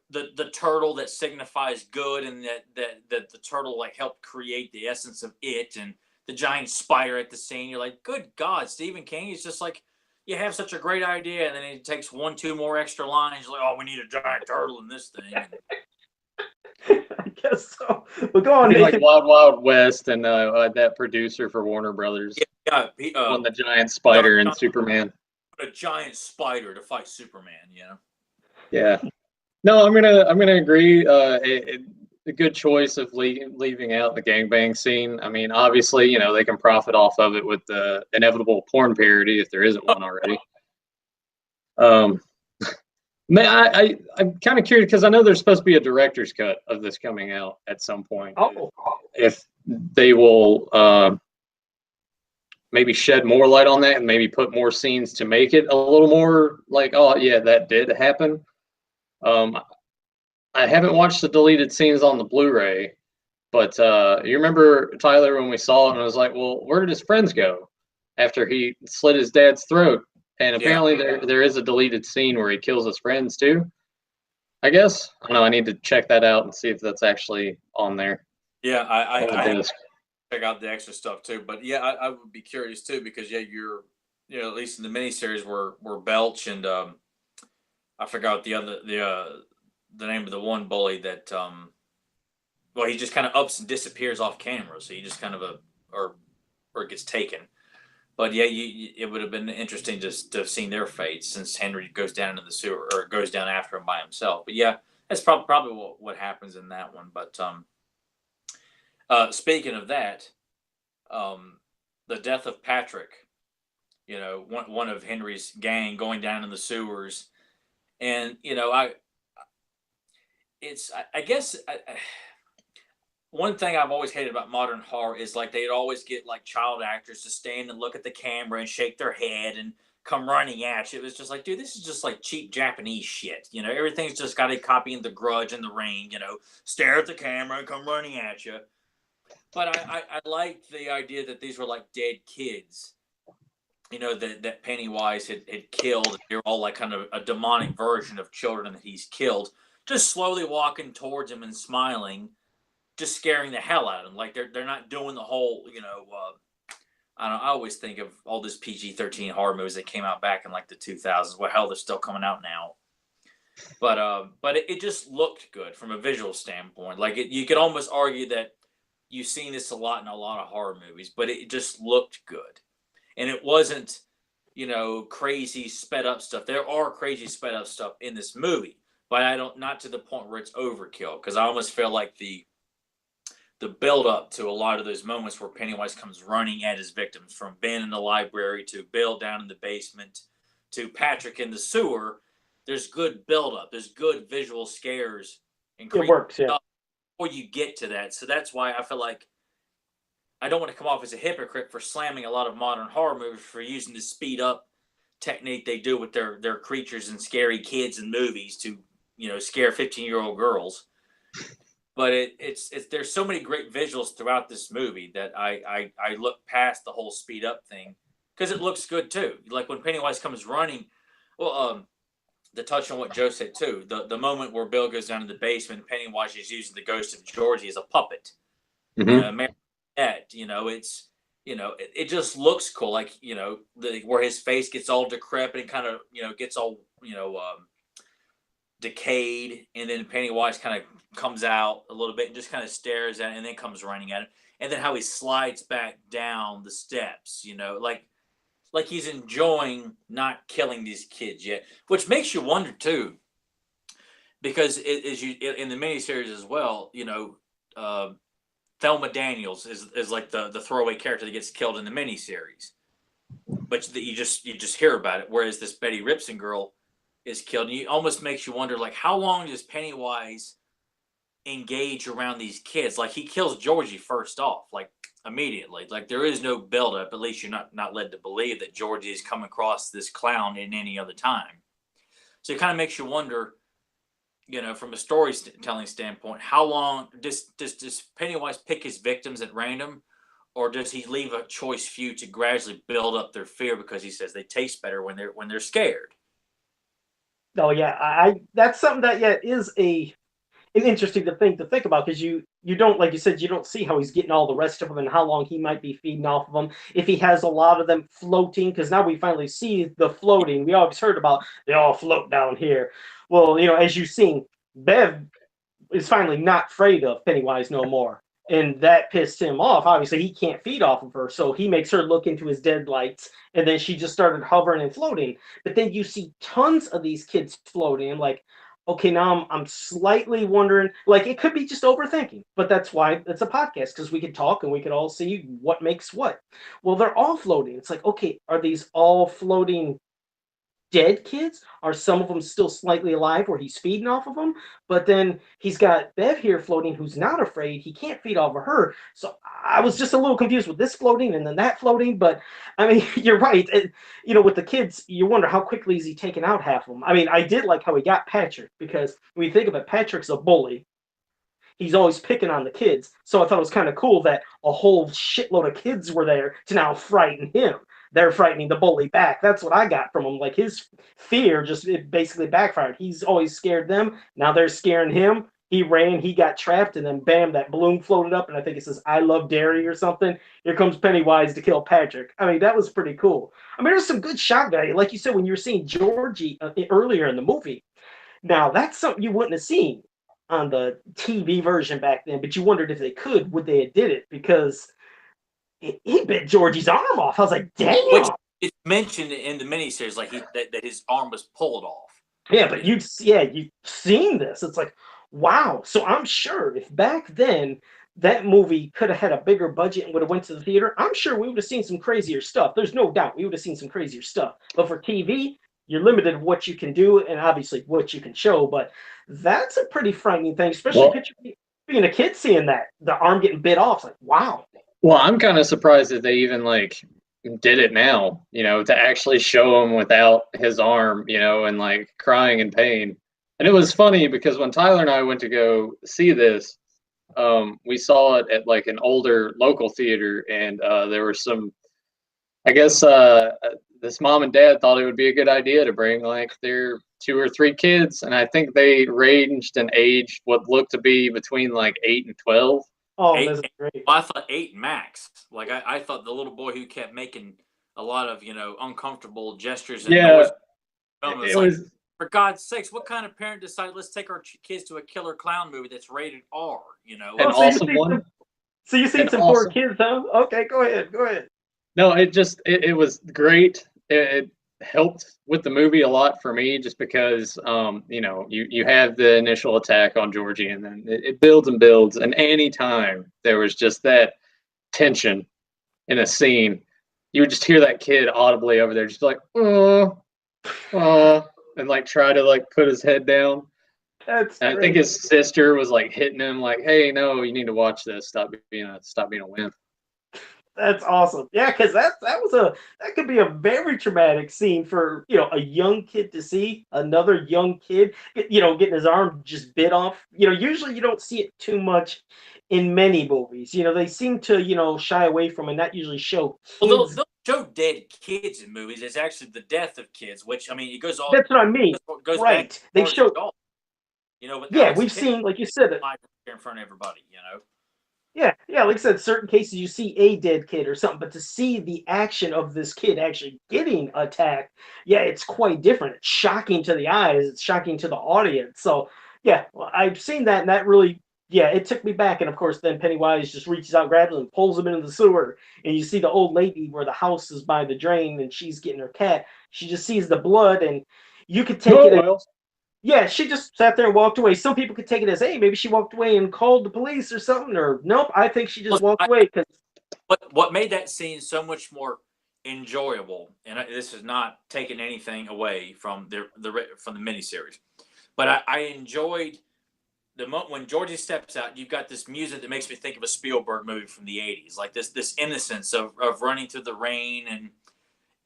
The turtle that signifies good, and that the turtle helped create the essence of it, and the giant spider at the scene. You're like, good God, Stephen King is just like, you have such a great idea, and then he takes 1-2 more extra lines. You're like, oh, we need a giant turtle in this thing. I guess so. But go on, like Wild Wild West, and that producer for Warner Brothers. Yeah, on the giant spider and Superman. A giant spider to fight Superman, Yeah. No, I'm gonna agree. A good choice of leaving out the gangbang scene. I mean, obviously, they can profit off of it with the inevitable porn parody if there isn't one already. I'm kind of curious, because I know there's supposed to be a director's cut of this coming out at some point. Oh. If they will maybe shed more light on that and maybe put more scenes to make it a little more like, oh yeah, that did happen. I haven't watched the deleted scenes on the Blu-ray, but you remember, Tyler, when we saw it, and I was like, well, where did his friends go after he slit his dad's throat? And apparently there is a deleted scene where he kills his friends too, I guess. I don't know. I need to check that out and see if that's actually on there. Yeah, I have to check out the extra stuff too. But yeah, I would be curious too, because you're at least in the miniseries where Belch and I forgot the name of the one bully that he just kind of ups and disappears off camera, so he just kind of or gets taken. But yeah, it would have been interesting just to have seen their fates, since Henry goes down into the sewer, or goes down after him by himself. But yeah, that's probably what happens in that one. But speaking of that, the death of Patrick, one of Henry's gang going down in the sewers, and I guess one thing I've always hated about modern horror is they'd always get child actors to stand and look at the camera and shake their head and come running at you. It was just like, dude, this is just cheap Japanese shit. Everything's just got a copy in The Grudge and The Ring, stare at the camera and come running at you. But I liked the idea that these were dead kids, that Pennywise had killed. They were all kind of a demonic version of children that he's killed, just slowly walking towards him and smiling, just scaring the hell out of them. They're not doing the whole, I don't know, I always think of all this PG-13 horror movies that came out back in the 2000s. Well, hell, they're still coming out now. But it just looked good from a visual standpoint. You could almost argue that you've seen this a lot in a lot of horror movies, but it just looked good. And it wasn't, crazy sped up stuff. There are crazy sped up stuff in this movie, but not to the point where it's overkill, because I almost feel like the the build up to a lot of those moments where Pennywise comes running at his victims, from Ben in the library to Bill down in the basement to Patrick in the sewer. There's good build up. There's good visual scares and It works, yeah. before you get to that. So that's why I feel like I don't want to come off as a hypocrite for slamming a lot of modern horror movies for using the speed up technique they do with their creatures and scary kids in movies to, scare 15-year-old girls. But it's there's so many great visuals throughout this movie that I look past the whole speed up thing because it looks good too. Like when Pennywise comes running, well, to touch on what Joe said too, the moment where Bill goes down to the basement, Pennywise is using the ghost of Georgie as a puppet. Marionette, it just looks cool. Like, where his face gets all decrepit and kind of, gets all, decayed, and then Pennywise kind of comes out a little bit and just kind of stares at it and then comes running at him. And then how he slides back down the steps, like he's enjoying not killing these kids yet, which makes you wonder too, because in the miniseries as well, Thelma Daniels is like the throwaway character that gets killed in the miniseries, but you just hear about it. Whereas this Betty Ripson girl is killed, and it almost makes you wonder, like, how long does Pennywise engage around these kids? Like, he kills Georgie first off, like immediately. Like, there is no buildup. At least you're not led to believe that Georgie has come across this clown in any other time. So it kind of makes you wonder, from a storytelling standpoint, how long does Pennywise pick his victims at random, or does he leave a choice few to gradually build up their fear because he says they taste better when they're scared? Oh yeah, I that's something that is an interesting thing to think about, because you don't, like you said, you don't see how he's getting all the rest of them and how long he might be feeding off of them. If he has a lot of them floating, because now we finally see the floating. We always heard about they all float down here. Well, as you've seen, Bev is finally not afraid of Pennywise no more. And that pissed him off. Obviously, he can't feed off of her, so he makes her look into his dead lights, and then she just started hovering and floating. But then you see tons of these kids floating, and like, okay, now I'm slightly wondering, like, it could be just overthinking, but that's why it's a podcast, because we could talk and we could all see what makes what. Well, they're all floating. It's like, okay, are these all floating dead kids? Are some of them still slightly alive where he's feeding off of them? But then he's got Bev here floating, who's not afraid. He can't feed off of her. So I was just a little confused with this floating and then that floating. But I mean, you're right. With the kids, you wonder how quickly is he taking out half of them. I mean, I did like how he got Patrick, because when you think of it, Patrick's a bully. He's always picking on the kids. So I thought it was kind of cool that a whole shitload of kids were there to now frighten him. They're frightening the bully back. That's what I got from him. Like, his fear it basically backfired. He's always scared them. Now they're scaring him. He ran, he got trapped, and then bam, that balloon floated up, and I think it says, "I love dairy" or something. Here comes Pennywise to kill Patrick. I mean, that was pretty cool. I mean, there's some good shot value. Like you said, when you were seeing Georgie earlier in the movie. Now, that's something you wouldn't have seen on the TV version back then, but you wondered if they would they have did it, because he bit Georgie's arm off. I was like, damn. Which it's mentioned in the miniseries, like that his arm was pulled off. Yeah, but you've seen this. It's like, wow. So I'm sure if back then that movie could have had a bigger budget and would have went to the theater, I'm sure we would have seen some crazier stuff. There's no doubt we would have seen some crazier stuff. But for TV, you're limited of what you can do and obviously what you can show. But that's a pretty frightening thing, especially being a kid seeing that, the arm getting bit off. It's like, wow. Well, I'm kind of surprised that they even did it now, to actually show him without his arm, and crying in pain. And it was funny because when Tyler and I went to go see this, we saw it at an older local theater, and there were some, I guess, this mom and dad thought it would be a good idea to bring their 2 or 3 kids, and I think they ranged in age what looked to be between 8 and 12. Oh, that's great. Well, I thought 8 max. Like, I thought the little boy who kept making a lot of, uncomfortable gestures and noise. It was, for God's sakes, what kind of parent decided, let's take our kids to a killer clown movie that's rated R, An awesome one. So you seen some poor kids, huh? Okay, go ahead. No, it was great. helped with the movie a lot for me, just because you know, you have the initial attack on Georgie, and then it builds and builds, and any time there was just that tension in a scene, you would just hear that kid audibly over there, just be like, and like try to like put his head down. That's And I think great. his sister was like hitting him, like, "Hey, no, you need to watch this. Stop being a wimp." That's awesome. Yeah, because that could be a very traumatic scene for a young kid to see another young kid getting his arm just bit off. Usually you don't see it too much in many movies. They seem to shy away from and not usually show Well, kids. they'll show dead kids in movies. It's actually the death of kids, which I mean, it goes all That's what I mean. goes back Right? as They far as show. adults. With Yeah, Alex we've Tinsley seen, like you said, live here in front of everybody. yeah, yeah, like I said, certain cases you see a dead kid or something, but to see the action of this kid actually getting attacked, yeah, it's quite different. It's shocking to the eyes, it's shocking to the audience. So, yeah, well, I've seen that, and that really, yeah, it took me back. And of course, then Pennywise just reaches out, grabs him, and pulls him into the sewer. And you see the old lady where the house is by the drain, and she's getting her cat. She just sees the blood, and you could take Oh it as well. yeah, she just sat there and walked away. Some people could take it as, hey, maybe she walked away and called the police or something, or nope, I think she just Look, walked away because what made that scene so much more enjoyable, and this is not taking anything away from from the miniseries, but I enjoyed the moment when Georgie steps out. You've got this music that makes me think of a Spielberg movie from the '80s, like this innocence of running through the rain, and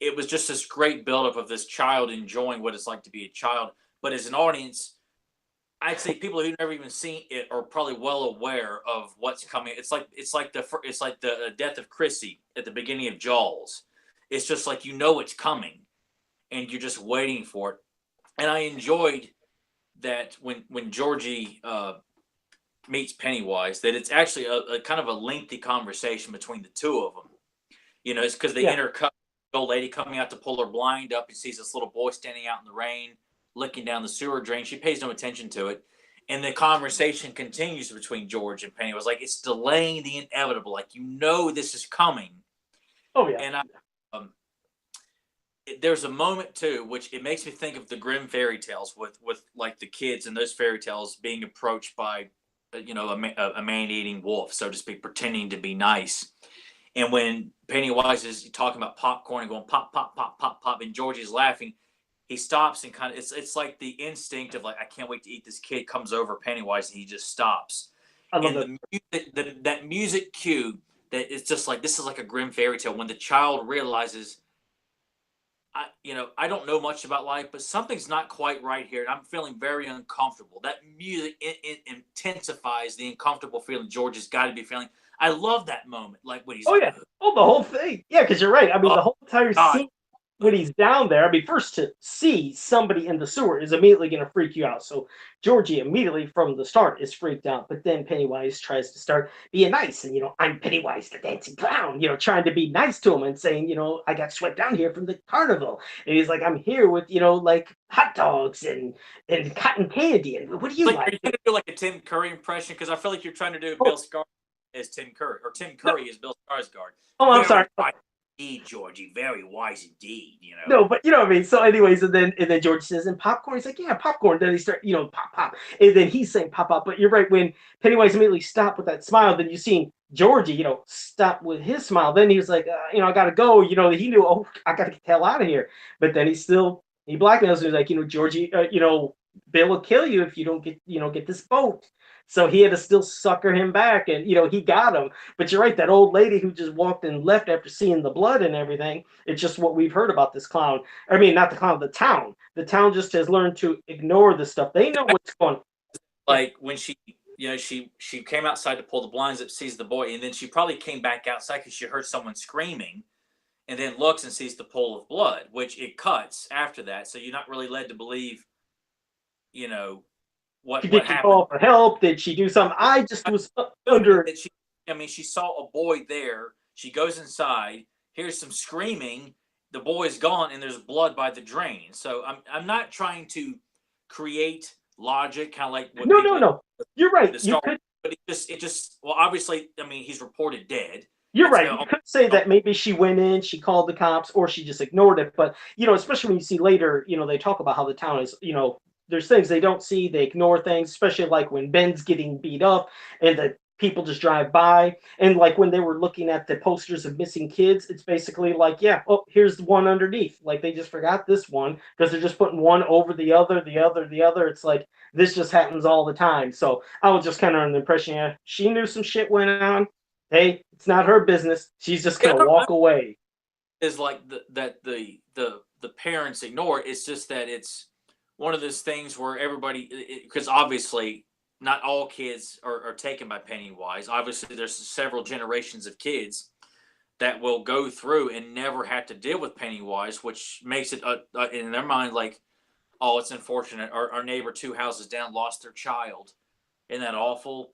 it was just this great buildup of this child enjoying what it's like to be a child. But as an audience, I'd say people who've never even seen it are probably well aware of what's coming. It's like the death of Chrissy at the beginning of Jaws. It's just like it's coming, and you're just waiting for it. And I enjoyed that when Georgie meets Pennywise, that it's actually a kind of a lengthy conversation between the two of them. It's because they yeah, intercut the old lady coming out to pull her blind up and sees this little boy standing out in the rain, looking down the sewer drain. She pays no attention to it. And the conversation continues between George and Penny. It was like it's delaying the inevitable. Like this is coming. oh yeah, And um, there's a moment too, which it makes me think of the Grimm fairy tales with like the kids in those fairy tales being approached by a man-eating wolf, so to speak, pretending to be nice. And when Pennywise is talking about popcorn and going pop, pop, pop, pop, pop, and Georgie's laughing, he stops and kind of it's like the instinct of like I can't wait to eat this kid comes over Pennywise and he just stops. I love And that. the music, that music cue that it's just like this is like a grim fairy tale when the child realizes I don't know much about life, but something's not quite right here, and I'm feeling very uncomfortable. That music it intensifies the uncomfortable feeling George has got to be feeling. I love that moment, like when he's Oh like, yeah, oh the whole thing, yeah, because you're right. I mean, "Oh the whole entire God, scene when he's down there. I mean, first to see somebody in the sewer is immediately going to freak you out. So Georgie immediately from the start is freaked out, but then Pennywise tries to start being nice, and I'm Pennywise the dancing clown, trying to be nice to him and saying, I got swept down here from the carnival, and he's like, I'm here with like hot dogs and cotton candy, and what do you like, are like? you trying to do like a Tim Curry impression? Because I feel like you're trying to do Oh, Bill Skarsgård as Tim Curry, or Tim no, Curry as Bill Skarsgård. oh, I'm Very sorry. wise indeed, Georgie. Very wise indeed. No, but you know what I mean. So, anyways, and then George says, "And popcorn." He's like, "Yeah, popcorn." Then he start, pop, pop, and then he's saying, "Pop, pop." But you're right. When Pennywise immediately stopped with that smile, then you seen Georgie, stop with his smile. Then he was like, "I gotta go." He knew, oh, I gotta get the hell out of here. But then he blackmails him. He's like, Georgie, Bill will kill you if you don't get this boat. So he had to still sucker him back, and he got him. But you're right, that old lady who just walked and left after seeing the blood and everything. It's just what we've heard about this clown. I mean, not the clown, the town. The town just has learned to ignore the stuff. They know what's going on. Yeah. Like when she came outside to pull the blinds up, sees the boy, and then she probably came back outside because she heard someone screaming, and then looks and sees the pool of blood, which it cuts after that. So you're not really led to believe, you know, what Did she happened. call for help? Did she do something? I just was under. That she saw a boy there. She goes inside, hears some screaming. The boy's gone, and there's blood by the drain. So I'm not trying to create logic, kind of like what No, no, people no. You're right. the You Star, could. but it just well, obviously, I mean, he's reported dead. You're It's right. You could say that maybe she went in, she called the cops, or she just ignored it. But especially when you see later, they talk about how the town is, there's things they don't see, they ignore things, especially like when Ben's getting beat up and the people just drive by. And like when they were looking at the posters of missing kids, it's basically like, yeah, oh, here's the one underneath. Like they just forgot this one because they're just putting one over the other, the other, the other. It's like this just happens all the time. So I was just kind of under the impression, yeah, she knew some shit went on. Hey, it's not her business. She's just gonna walk away. Is like the parents ignore it. It's just that it's one of those things where everybody, because obviously not all kids are taken by Pennywise. Obviously, there's several generations of kids that will go through and never have to deal with Pennywise, which makes it in their mind like, oh, it's unfortunate. Our neighbor 2 houses down lost their child. Isn't that awful?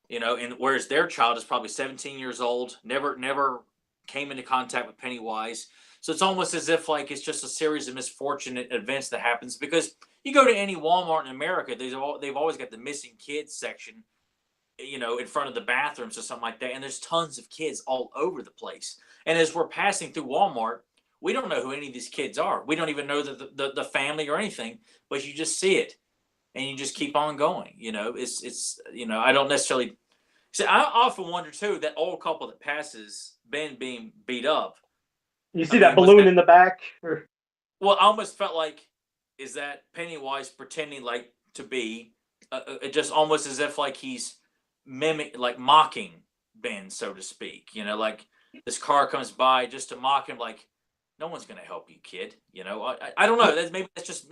And whereas their child is probably 17 years old, never came into contact with Pennywise. So it's almost as if like it's just a series of misfortunate events that happens, because you go to any Walmart in America, they've always got the missing kids section, in front of the bathrooms or something like that. And there's tons of kids all over the place. And as we're passing through Walmart, we don't know who any of these kids are. We don't even know the family or anything, but you just see it and you just keep on going. It's I don't necessarily see. I often wonder too, that old couple that passes Ben being beat up. You see that balloon in the back? Well, I almost felt like, is that Pennywise pretending like to be, just almost as if like he's mocking Ben, so to speak. Like this car comes by just to mock him, like no one's gonna help you, kid. I don't know. That's just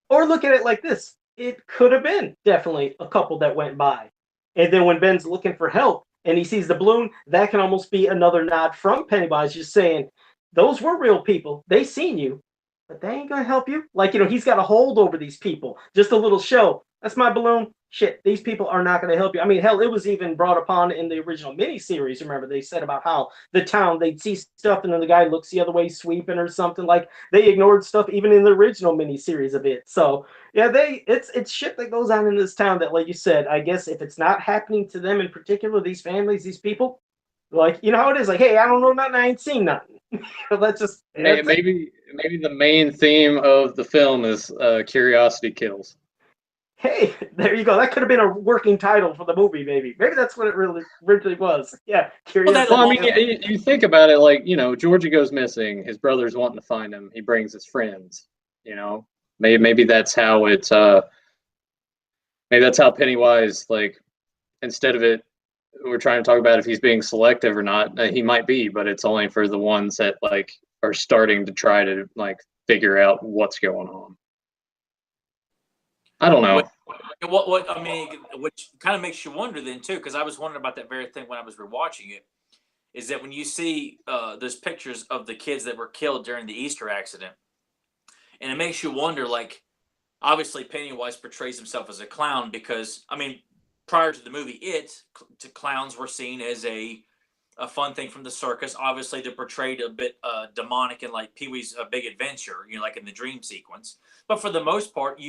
or look at it like this: it could have been definitely a couple that went by, and then when Ben's looking for help and he sees the balloon, that can almost be another nod from Pennywise, just saying, those were real people. They seen you, but they ain't gonna help you. Like, he's got a hold over these people. Just a little show. That's my balloon. Shit, these people are not gonna help you. I mean, hell, it was even brought upon in the original miniseries. Remember, they said about how the town, they'd see stuff and then the guy looks the other way sweeping or something. Like, they ignored stuff even in the original miniseries of it. So yeah, it's shit that goes on in this town that, like you said, I guess if it's not happening to them in particular, these families, these people, like, how it is, like, hey, I don't know nothing, I ain't seen nothing. Maybe the main theme of the film is curiosity kills. Hey, there you go. That could have been a working title for the movie, maybe. Maybe that's what it really was. Yeah, curiosity. Well, I mean, you think about it, like, Georgie goes missing. His brother's wanting to find him. He brings his friends. Maybe that's how it's. Maybe that's how Pennywise, like, instead of it, we're trying to talk about if he's being selective or not. He might be, but it's only for the ones that like are starting to try to like figure out what's going on. I don't know. What I mean, which kind of makes you wonder then too, because I was wondering about that very thing when I was rewatching it. Is that when you see those pictures of the kids that were killed during the Easter accident, and it makes you wonder, like, obviously Pennywise portrays himself as a clown because, I mean, prior to the movie, clowns were seen as a fun thing from the circus. Obviously, they're portrayed a bit demonic in like Pee-wee's Big Adventure, like in the dream sequence. But for the most part,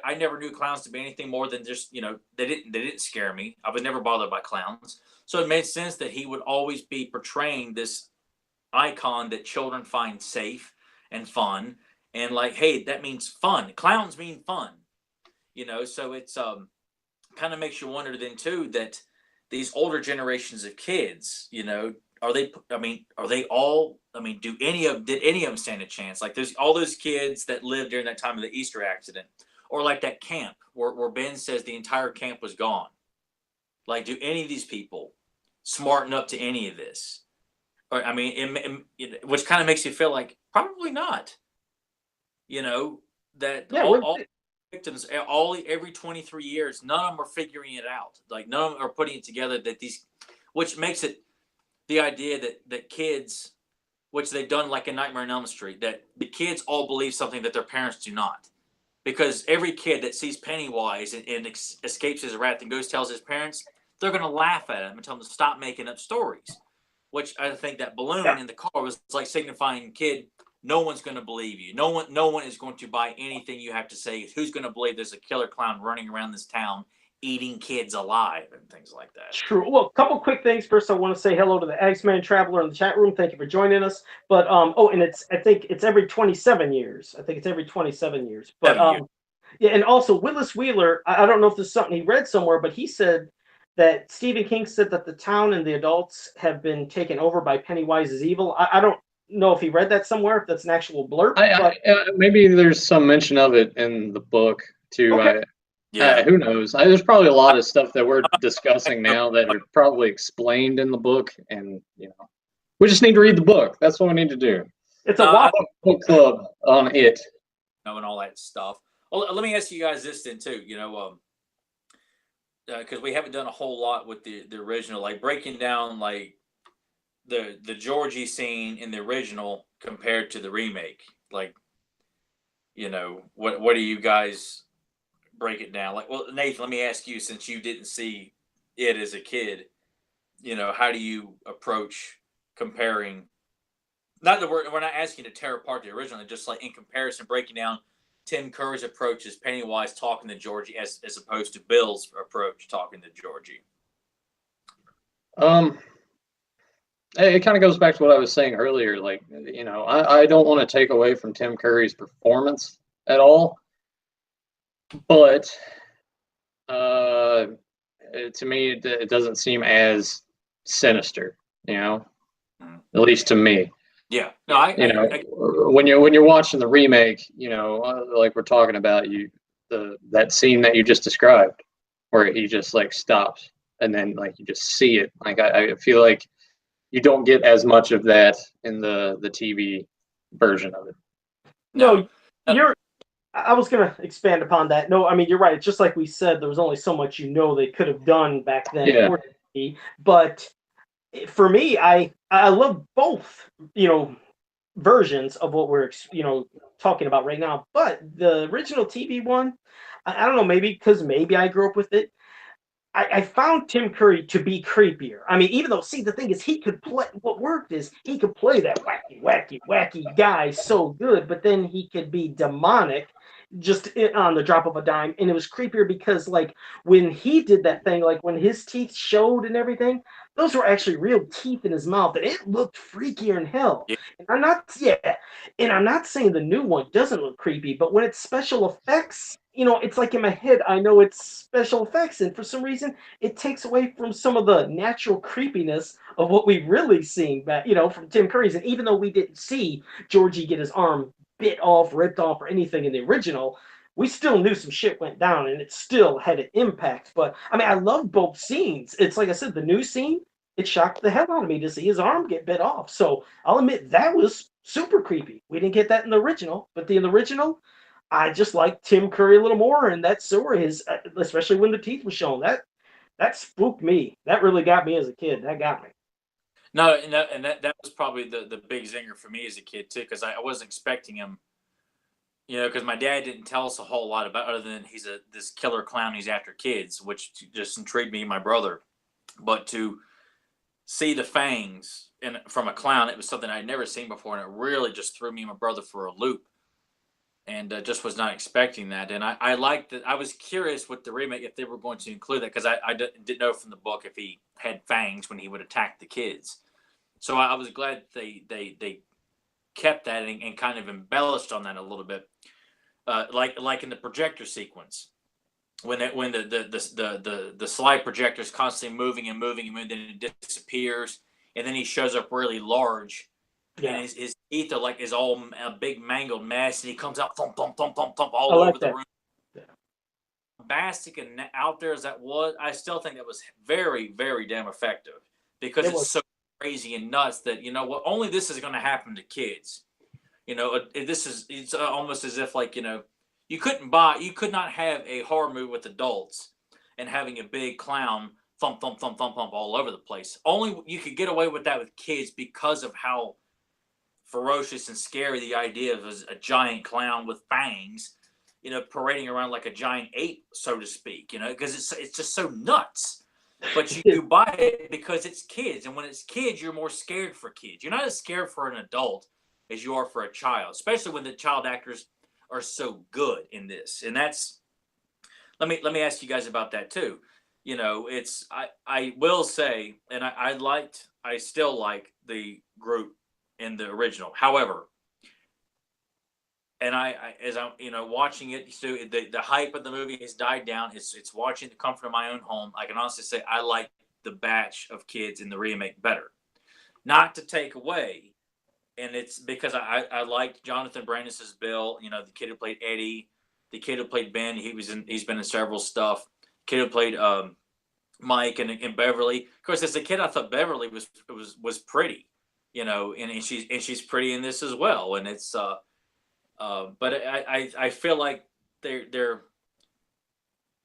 I never knew clowns to be anything more than just, they didn't scare me. I was never bothered by clowns. So it made sense that he would always be portraying this icon that children find safe and fun. And like, hey, that means fun. Clowns mean fun. So it's kind of makes you wonder then too that these older generations of kids, are they all, did any of them stand a chance? Like there's all those kids that lived during that time of the Easter accident, or like that camp where Ben says the entire camp was gone. Like, do any of these people smarten up to any of this? Or, which kind of makes you feel like probably not, that all victims every 23 years, none of them are figuring it out. Like none of them are putting it together which makes it the idea that kids, which they've done like in Nightmare on Elm Street, that the kids all believe something that their parents do not. Because every kid that sees Pennywise and escapes his wrath and goes tells his parents, they're going to laugh at him and tell him to stop making up stories. Which I think that balloon in the car was like signifying, kid, no one's going to believe you. No one is going to buy anything you have to say. Who's going to believe there's a killer clown running around this town eating kids alive and things like that. True. Well, a couple quick things. First, I want to say hello to the X-Men Traveler in the chat room. Thank you for joining us. But and I think it's every 27 years. I think it's every 27 years. But 7 years. yeah, and also Willis Wheeler. I don't know if this is something he read somewhere, but he said that Stephen King said that the town and the adults have been taken over by Pennywise's evil. I don't know if he read that somewhere, if that's an actual blurb. But Maybe there's some mention of it in the book too. Okay. Yeah. Who knows? There's probably a lot of stuff that we're discussing now that are probably explained in the book, and we just need to read the book. That's what we need to do. It's a book club on it. And all that stuff. Well, let me ask you guys this then too. Because we haven't done a whole lot with the original, like breaking down like the Georgie scene in the original compared to the remake. Like, what do you guys break it down? Like, well, Nathan, let me ask you, since you didn't see it as a kid, how do you approach comparing? Not that we're not asking to tear apart the original, just like in comparison, breaking down Tim Curry's approach as Pennywise talking to Georgie as opposed to Bill's approach talking to Georgie. It kind of goes back to what I was saying earlier. Like, I don't want to take away from Tim Curry's performance at all, but to me, it doesn't seem as sinister, at least to me. Yeah, no, when you're watching the remake, like we're talking about, that scene that you just described, where he just like stops and then like you just see it. Like I feel like you don't get as much of that in the TV version of it. No, I was going to expand upon that. No, I mean, you're right. It's just like we said, there was only so much they could have done back then. Yeah. But for me, I love both, versions of what we're, talking about right now. But the original TV one, I don't know, maybe because I grew up with it. I found Tim Curry to be creepier. I mean, even though, see, the thing is, he could play. What worked is he could play that wacky guy so good, but then he could be demonic, just on the drop of a dime, and it was creepier because, like, when he did that thing, like when his teeth showed and everything, those were actually real teeth in his mouth, and it looked freakier than hell. Yeah. And I'm not saying the new one doesn't look creepy, but when it's special effects, it's like in my head, I know it's special effects, and for some reason, it takes away from some of the natural creepiness of what we've really seen back, from Tim Curry's. And even though we didn't see Georgie get his arm bit off, ripped off, or anything in the original, we still knew some shit went down, and it still had an impact. But I mean, I love both scenes. It's like I said, the new scene, it shocked the hell out of me to see his arm get bit off. So I'll admit that was super creepy. We didn't get that in the original, but in the original, I just like Tim Curry a little more, and that story is, especially when the teeth were shown, that spooked me. That really got me as a kid. That got me. No, and that was probably the big zinger for me as a kid too, because I wasn't expecting him. Because my dad didn't tell us a whole lot about, other than he's this killer clown, he's after kids, which just intrigued me and my brother. But to see the fangs from a clown, it was something I'd never seen before, and it really just threw me and my brother for a loop. And just was not expecting that. And I liked that. I was curious with the remake if they were going to include that, because I didn't know from the book if he had fangs when he would attack the kids. So I was glad they kept that and kind of embellished on that a little bit, like in the projector sequence, when the slide projector is constantly moving and moving and moving, then it disappears, and then he shows up really large. Yeah. And his teeth are is all a big mangled mess, and he comes out thump thump thump thump thump all over the room. Yeah. Bombastic and out there as that was, I still think that was very, very damn effective, because it's so crazy and nuts that only this is going to happen to kids. It's almost as if you could not have a horror movie with adults and having a big clown thump thump thump thump thump all over the place. Only you could get away with that with kids because of how ferocious and scary the idea of a giant clown with fangs, parading around like a giant ape, so to speak, because it's just so nuts. But you buy it because it's kids, and when it's kids, you're more scared for kids. You're not as scared for an adult as you are for a child, especially when the child actors are so good in this. And that's let me ask you guys about that too. You know, it's I will say, and I still like the group in the original. However, and as I'm watching it, so the hype of the movie has died down. It's watching the comfort of my own home. I can honestly say I like the batch of kids in the remake better. Not to take away, and it's because I liked Jonathan Brandis' Bill. You know, the kid who played Eddie, the kid who played Ben. He's been in several stuff. Kid who played Mike and Beverly. Of course, as a kid, I thought Beverly was pretty. You know, and she's pretty in this as well. And it's but I feel like they're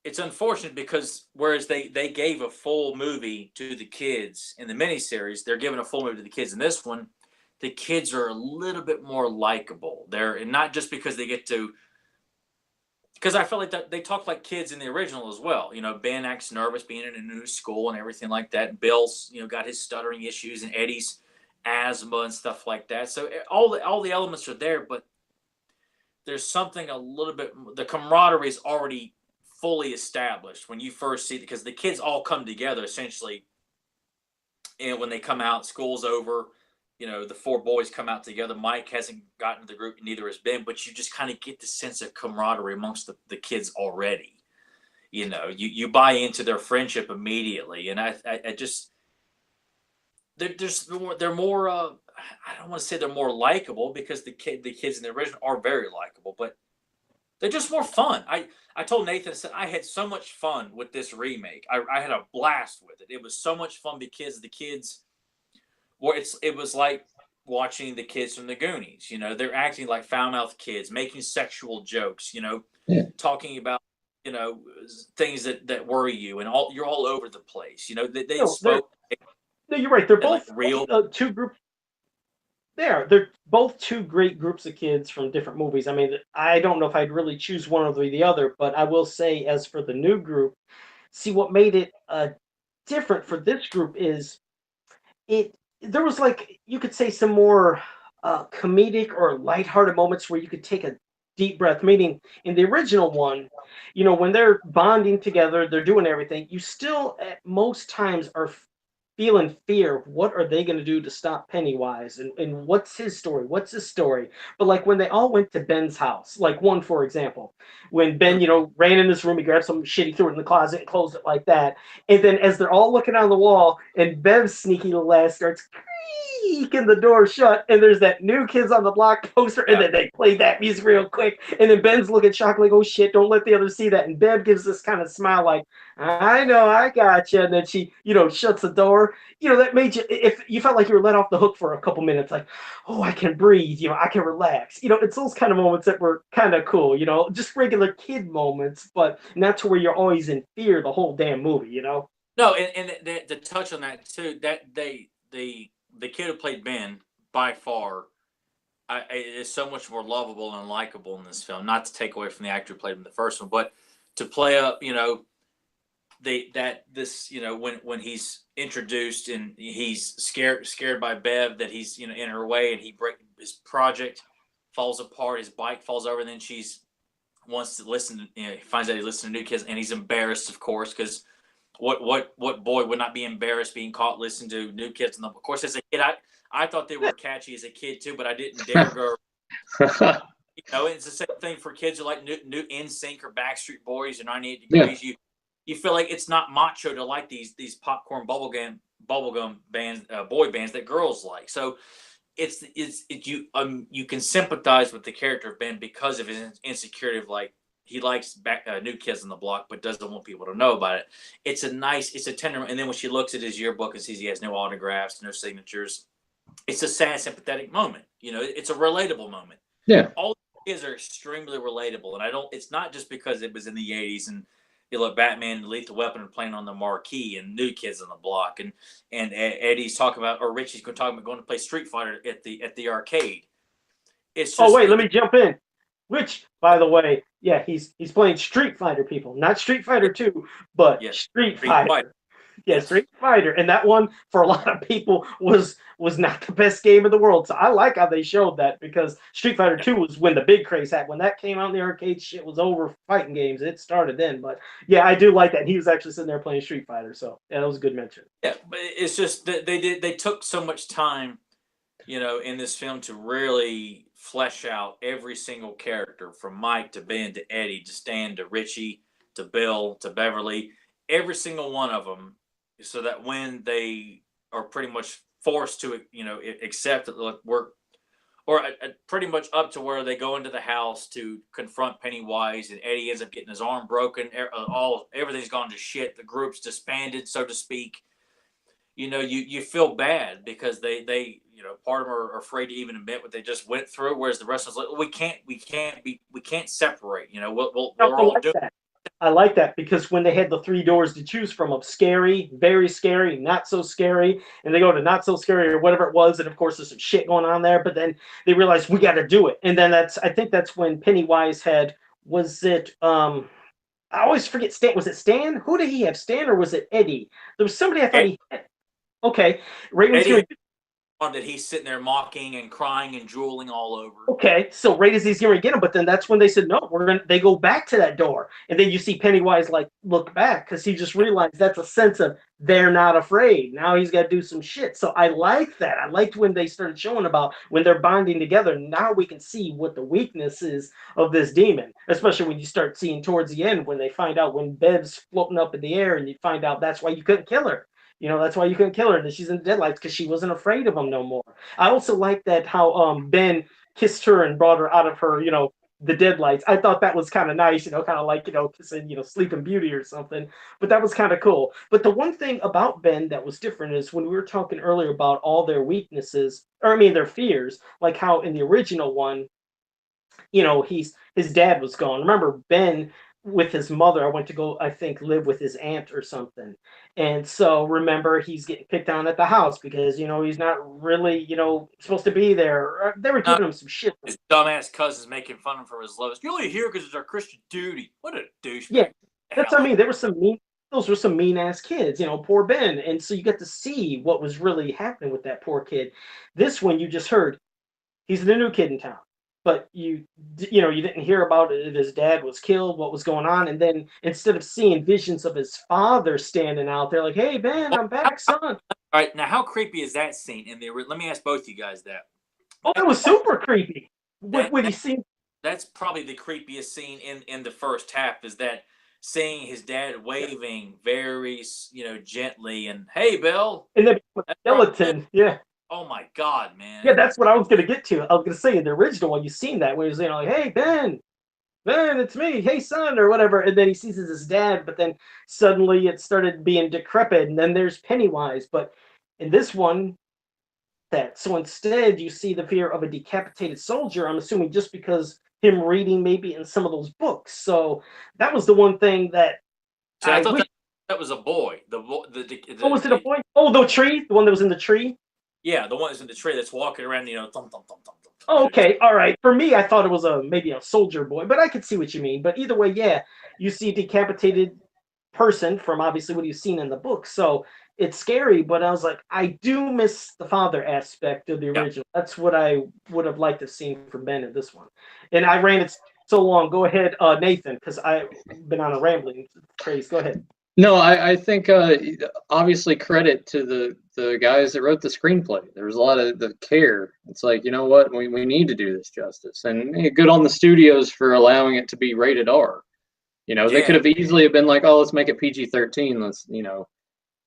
it's unfortunate because whereas they gave a full movie to the kids in the miniseries, they're giving a full movie to the kids in this one. The kids are a little bit more likable. They're and not just because they get to because I feel like that they talk like kids in the original as well. You know, Ben acts nervous being in a new school and everything like that. Bill's got his stuttering issues and Eddie's asthma and stuff like that. So all the elements are there, but there's something a little bit. The camaraderie is already fully established when you first see it because the kids all come together essentially. And when they come out, school's over. The four boys come out together. Mike hasn't gotten to the group, neither has Ben, but you just kind of get the sense of camaraderie amongst the kids already. You buy into their friendship immediately, and I just they're more. I don't want to say they're more likable because the kids in the original are very likable, but they're just more fun. I told Nathan, I said I had so much fun with this remake. I had a blast with it. It was so much fun because the kids. It was like watching the kids from the Goonies. They're acting like foul-mouthed kids, making sexual jokes. Talking about things that worry you, and you're all over the place. They spoke. No, you're right. They're both like real two groups. They're both two great groups of kids from different movies. I mean, I don't know if I'd really choose one over the other, but I will say, as for the new group, see what made it different for this group is there was you could say some more comedic or lighthearted moments where you could take a deep breath. Meaning in the original one, when they're bonding together, they're doing everything. You still at most times are feeling fear. What are they going to do to stop Pennywise? And what's his story? What's his story? But when they all went to Ben's house, one, for example, when Ben, ran in this room, he grabbed some shit, he threw it in the closet and closed it like that. And then as they're all looking on the wall and Bev's sneaky little ass starts creaking the door shut, and there's that New Kids on the Block poster, and then they play that music real quick. And then Ben's looking shocked like, oh shit, don't let the others see that. And Bev gives this kind of smile like, I know, I got you. And then she, shuts the door. That made you, if you felt like you were let off the hook for a couple minutes, like, oh, I can breathe, I can relax. It's those kind of moments that were kind of cool, just regular kid moments, but not to where you're always in fear the whole damn movie, No, and to touch on that too, that the kid who played Ben by far is so much more lovable and likable in this film. Not to take away from the actor who played him in the first one, but to play up, when he's introduced and he's scared by Bev that he's in her way, and his project falls apart, his bike falls over, and then she's wants to listen to, he finds out he listens to New Kids, and he's embarrassed, of course, because what boy would not be embarrassed being caught listening to New Kids? And of course, as a kid, I thought they were catchy as a kid too, but I didn't dare go. It's the same thing for kids who like new NSYNC or Backstreet Boys or 98 Degrees. Yeah. You feel like it's not macho to like these popcorn bubblegum bands, boy bands that girls like. So you can sympathize with the character of Ben because of his insecurity of he likes New Kids on the Block, but doesn't want people to know about it. It's a tender. And then when she looks at his yearbook and sees he has no autographs, no signatures, it's a sad, sympathetic moment. It's a relatable moment. Yeah. All the kids are extremely relatable, and it's not just because it was in the 80s and Batman, Lethal Weapon are playing on the marquee, and New Kids on the Block, and Eddie's talking about, or Richie's going to play Street Fighter at the arcade. It's just, let me jump in. Which, by the way, he's playing Street Fighter, people, not Street Fighter 2, but Street Fighter. Yeah, Street Fighter, and that one for a lot of people was not the best game in the world. So I like how they showed that, because Street Fighter 2 was when the big craze happened. When that came out in the arcade, shit was over. Fighting games, it started then. But yeah, I do like that. He was actually sitting there playing Street Fighter, so yeah, that was a good mention. Yeah, but it's just that they took so much time, in this film to really flesh out every single character, from Mike to Ben to Eddie to Stan to Richie to Bill to Beverly, every single one of them, so that when they are pretty much forced to, accept that, look, we're, or pretty much up to where they go into the house to confront Pennywise, and Eddie ends up getting his arm broken. Everything's gone to shit. The group's disbanded, so to speak. You feel bad, because they part of them are afraid to even admit what they just went through, whereas the rest of us, like, we can't separate. We're all doing. I like that, because when they had the 3 doors to choose from of scary, very scary, not so scary, and they go to not so scary or whatever it was, and of course there's some shit going on there, but then they realize we got to do it, and then I think that's when Pennywise had, was it I always forget Stan. Was it Stan? Who did he have? Stan, or was it Eddie? There was somebody I thought he had. Okay, right when Eddie, that he's sitting there mocking and crying and drooling all over. Okay, so right as he's going to get him, but then that's when they said no. They go back to that door, and then you see Pennywise like look back, because he just realized that's a sense of they're not afraid. Now he's got to do some shit. So I like that. I liked when they started showing about when they're bonding together. Now we can see what the weakness is of this demon, especially when you start seeing towards the end when they find out when Bev's floating up in the air, and you find out that's why you couldn't kill her. That's why you couldn't kill her, and she's in the deadlights, because she wasn't afraid of him no more. I also like that how Ben kissed her and brought her out of her, the deadlights. I thought that was kind of nice, kind of like, kissing, Sleeping Beauty or something. But that was kind of cool. But the one thing about Ben that was different is when we were talking earlier about all their weaknesses, or I mean their fears, like how in the original one, his dad was gone. Remember, Ben with his mother, I went to go, I think, live with his aunt or something. And so remember, he's getting picked on at the house because, he's not really, supposed to be there. They were giving him some shit. His dumbass cousin's making fun of him for his lowest. You're only here because it's our Christian duty. What a douche. Yeah, that's what I mean. There were those were some mean ass kids, poor Ben. And so you get to see what was really happening with that poor kid. This one, you just heard, he's the new kid in town. But you didn't hear about it if his dad was killed, what was going on, and then instead of seeing visions of his father standing out there like, "Hey Ben, I'm back, son." All right, now how creepy is that scene in the? Let me ask both you guys that. Oh, it was super creepy. When he seen. That's probably the creepiest scene in the first half, is that seeing his dad waving very gently and, "Hey Bill," and then skeleton, yeah. Oh my God, man. Yeah, that's what I was gonna get to. I was gonna say in the original one, you seen that where he's like, "Hey Ben, it's me. Hey son," or whatever, and then he sees his dad, but then suddenly it started being decrepit, and then there's Pennywise. But in this one, so instead you see the fear of a decapitated soldier. I'm assuming just because him reading maybe in some of those books. So that was the one thing that I thought that was a boy. Was it a boy? Oh, the tree, the one that was in the tree. Yeah, the one that's in the tree that's walking around, thump, thump, thump, thump, thump. Oh, okay, all right. For me, I thought it was maybe a soldier boy, but I could see what you mean. But either way, yeah, you see a decapitated person from obviously what you've seen in the book. So it's scary, but I was like, I do miss the father aspect of the original. Yeah. That's what I would have liked to have seen from Ben in this one. And I ran it so long. Go ahead, Nathan, because I've been on a rambling craze. Go ahead. No, I think obviously credit to the guys that wrote the screenplay. There was a lot of the care. It's like, you know what, we need to do this justice, and good on the studios for allowing it to be rated R. They could have easily have been like, oh, let's make it PG-13. Let's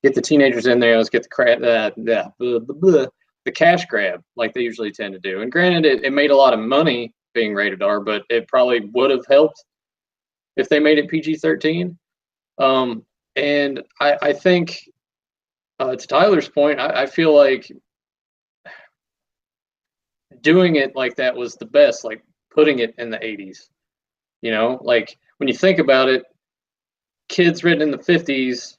get the teenagers in there. Let's get the cash grab like they usually tend to do. And granted, it made a lot of money being rated R, but it probably would have helped if they made it PG-13. And I think, to Tyler's point, I feel like doing it like that was the best, like putting it in the 80s. Like when you think about it, kids written in the 50s,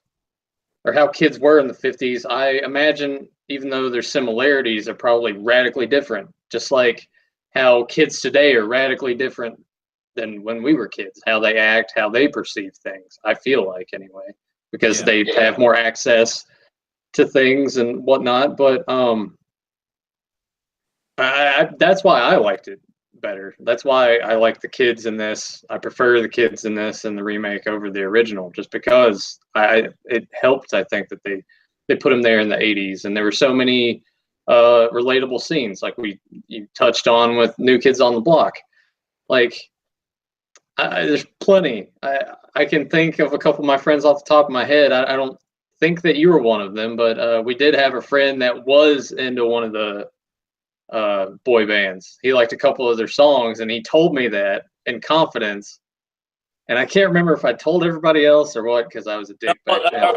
or how kids were in the 50s, I imagine, even though there's similarities, are probably radically different. Just like how kids today are radically different than when we were kids, how they act, how they perceive things, I feel like, anyway. because they have more access to things and whatnot. But that's why I liked it better. That's why I like the kids in this. I prefer the kids in this and the remake over the original, just because it helped. I think that they put them there in the 80s, and there were so many relatable scenes, like you touched on with New Kids on the Block. Like, there's plenty. I can think of a couple of my friends off the top of my head. I don't think that you were one of them, but we did have a friend that was into one of the boy bands. He liked a couple of their songs, and he told me that in confidence. And I can't remember if I told everybody else or what, because I was a dick back then.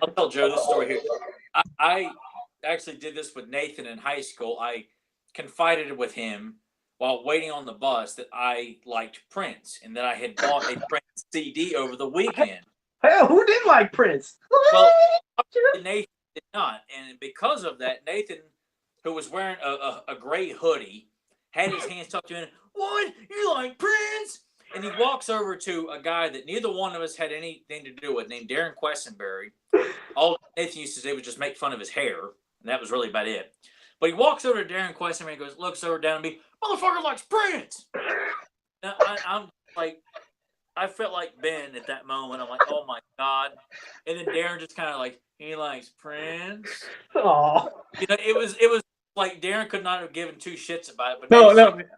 I'll tell Joe this story here. I actually did this with Nathan in high school. I confided with him while waiting on the bus that I liked Prince and that I had bought a Prince CD over the weekend. Hell, who did like Prince? Well, Nathan did not. And because of that, Nathan, who was wearing a gray hoodie, had his hands tucked in. What? You like Prince? And he walks over to a guy that neither one of us had anything to do with, named Darren Questenberry. All Nathan used to do was just make fun of his hair, and that was really about it. But he walks over to Darren Questenberry and goes, looks over down at me, motherfucker likes Prince. Now, I'm like, I felt like Ben at that moment. I'm like, oh my God. And then Darren just kind of like, he likes Prince. Oh, You know, it was like Darren could not have given two shits about it. But No. like,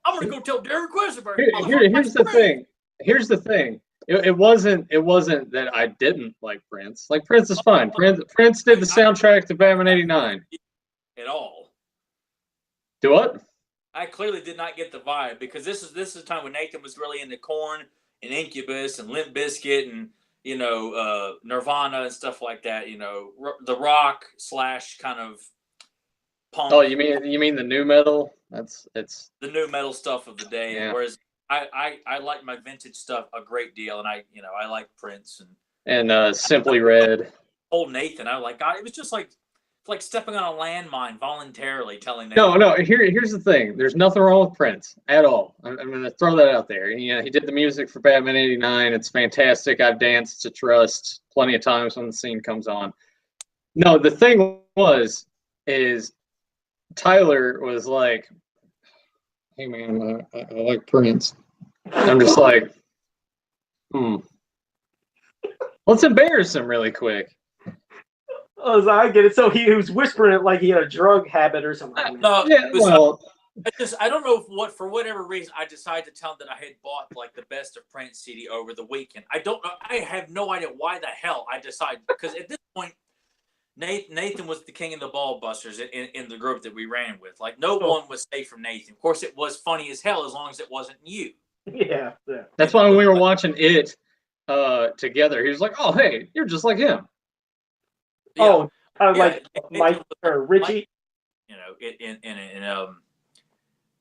I'm gonna go tell Darren Questenberry. Here's the thing. Here's the thing. It wasn't that I didn't like Prince. Like, Prince is fine. Prince did the soundtrack to Batman '89. At all. Do what? I clearly did not get the vibe, because this is a time when Nathan was really into Korn and Incubus and Limp Bizkit and, you know, Nirvana and stuff like that. You know, the rock / kind of punk. Oh, you mean the new metal? It's the new metal stuff of the day. Yeah. Whereas I like my vintage stuff a great deal, and I like Prince and Simply Red. Old Nathan. I like God. It was just like stepping on a landmine voluntarily, telling Nathan. No. Here's the thing. There's nothing wrong with Prince at all. I'm going to throw that out there. He did the music for Batman '89. It's fantastic. I've danced to Trust plenty of times when the scene comes on. No, the thing is Tyler was like, hey man, I like Prince. I'm just like, let's embarrass him really quick. Oh, I get it. So he was whispering it like he had a drug habit or something. No, Yeah, well, I don't know what, for whatever reason, I decided to tell him that I had bought like the Best of Prince CD over the weekend. I don't know. I have no idea why the hell I decided, because at this point, Nathan was the king of the ball busters in the group that we ran with. Like, no one was safe from Nathan. Of course, it was funny as hell as long as it wasn't you. Yeah. That's why when we were watching it together, he was like, oh, hey, you're just like him. Yeah. Oh, like Nathan Mike or Richie. You know,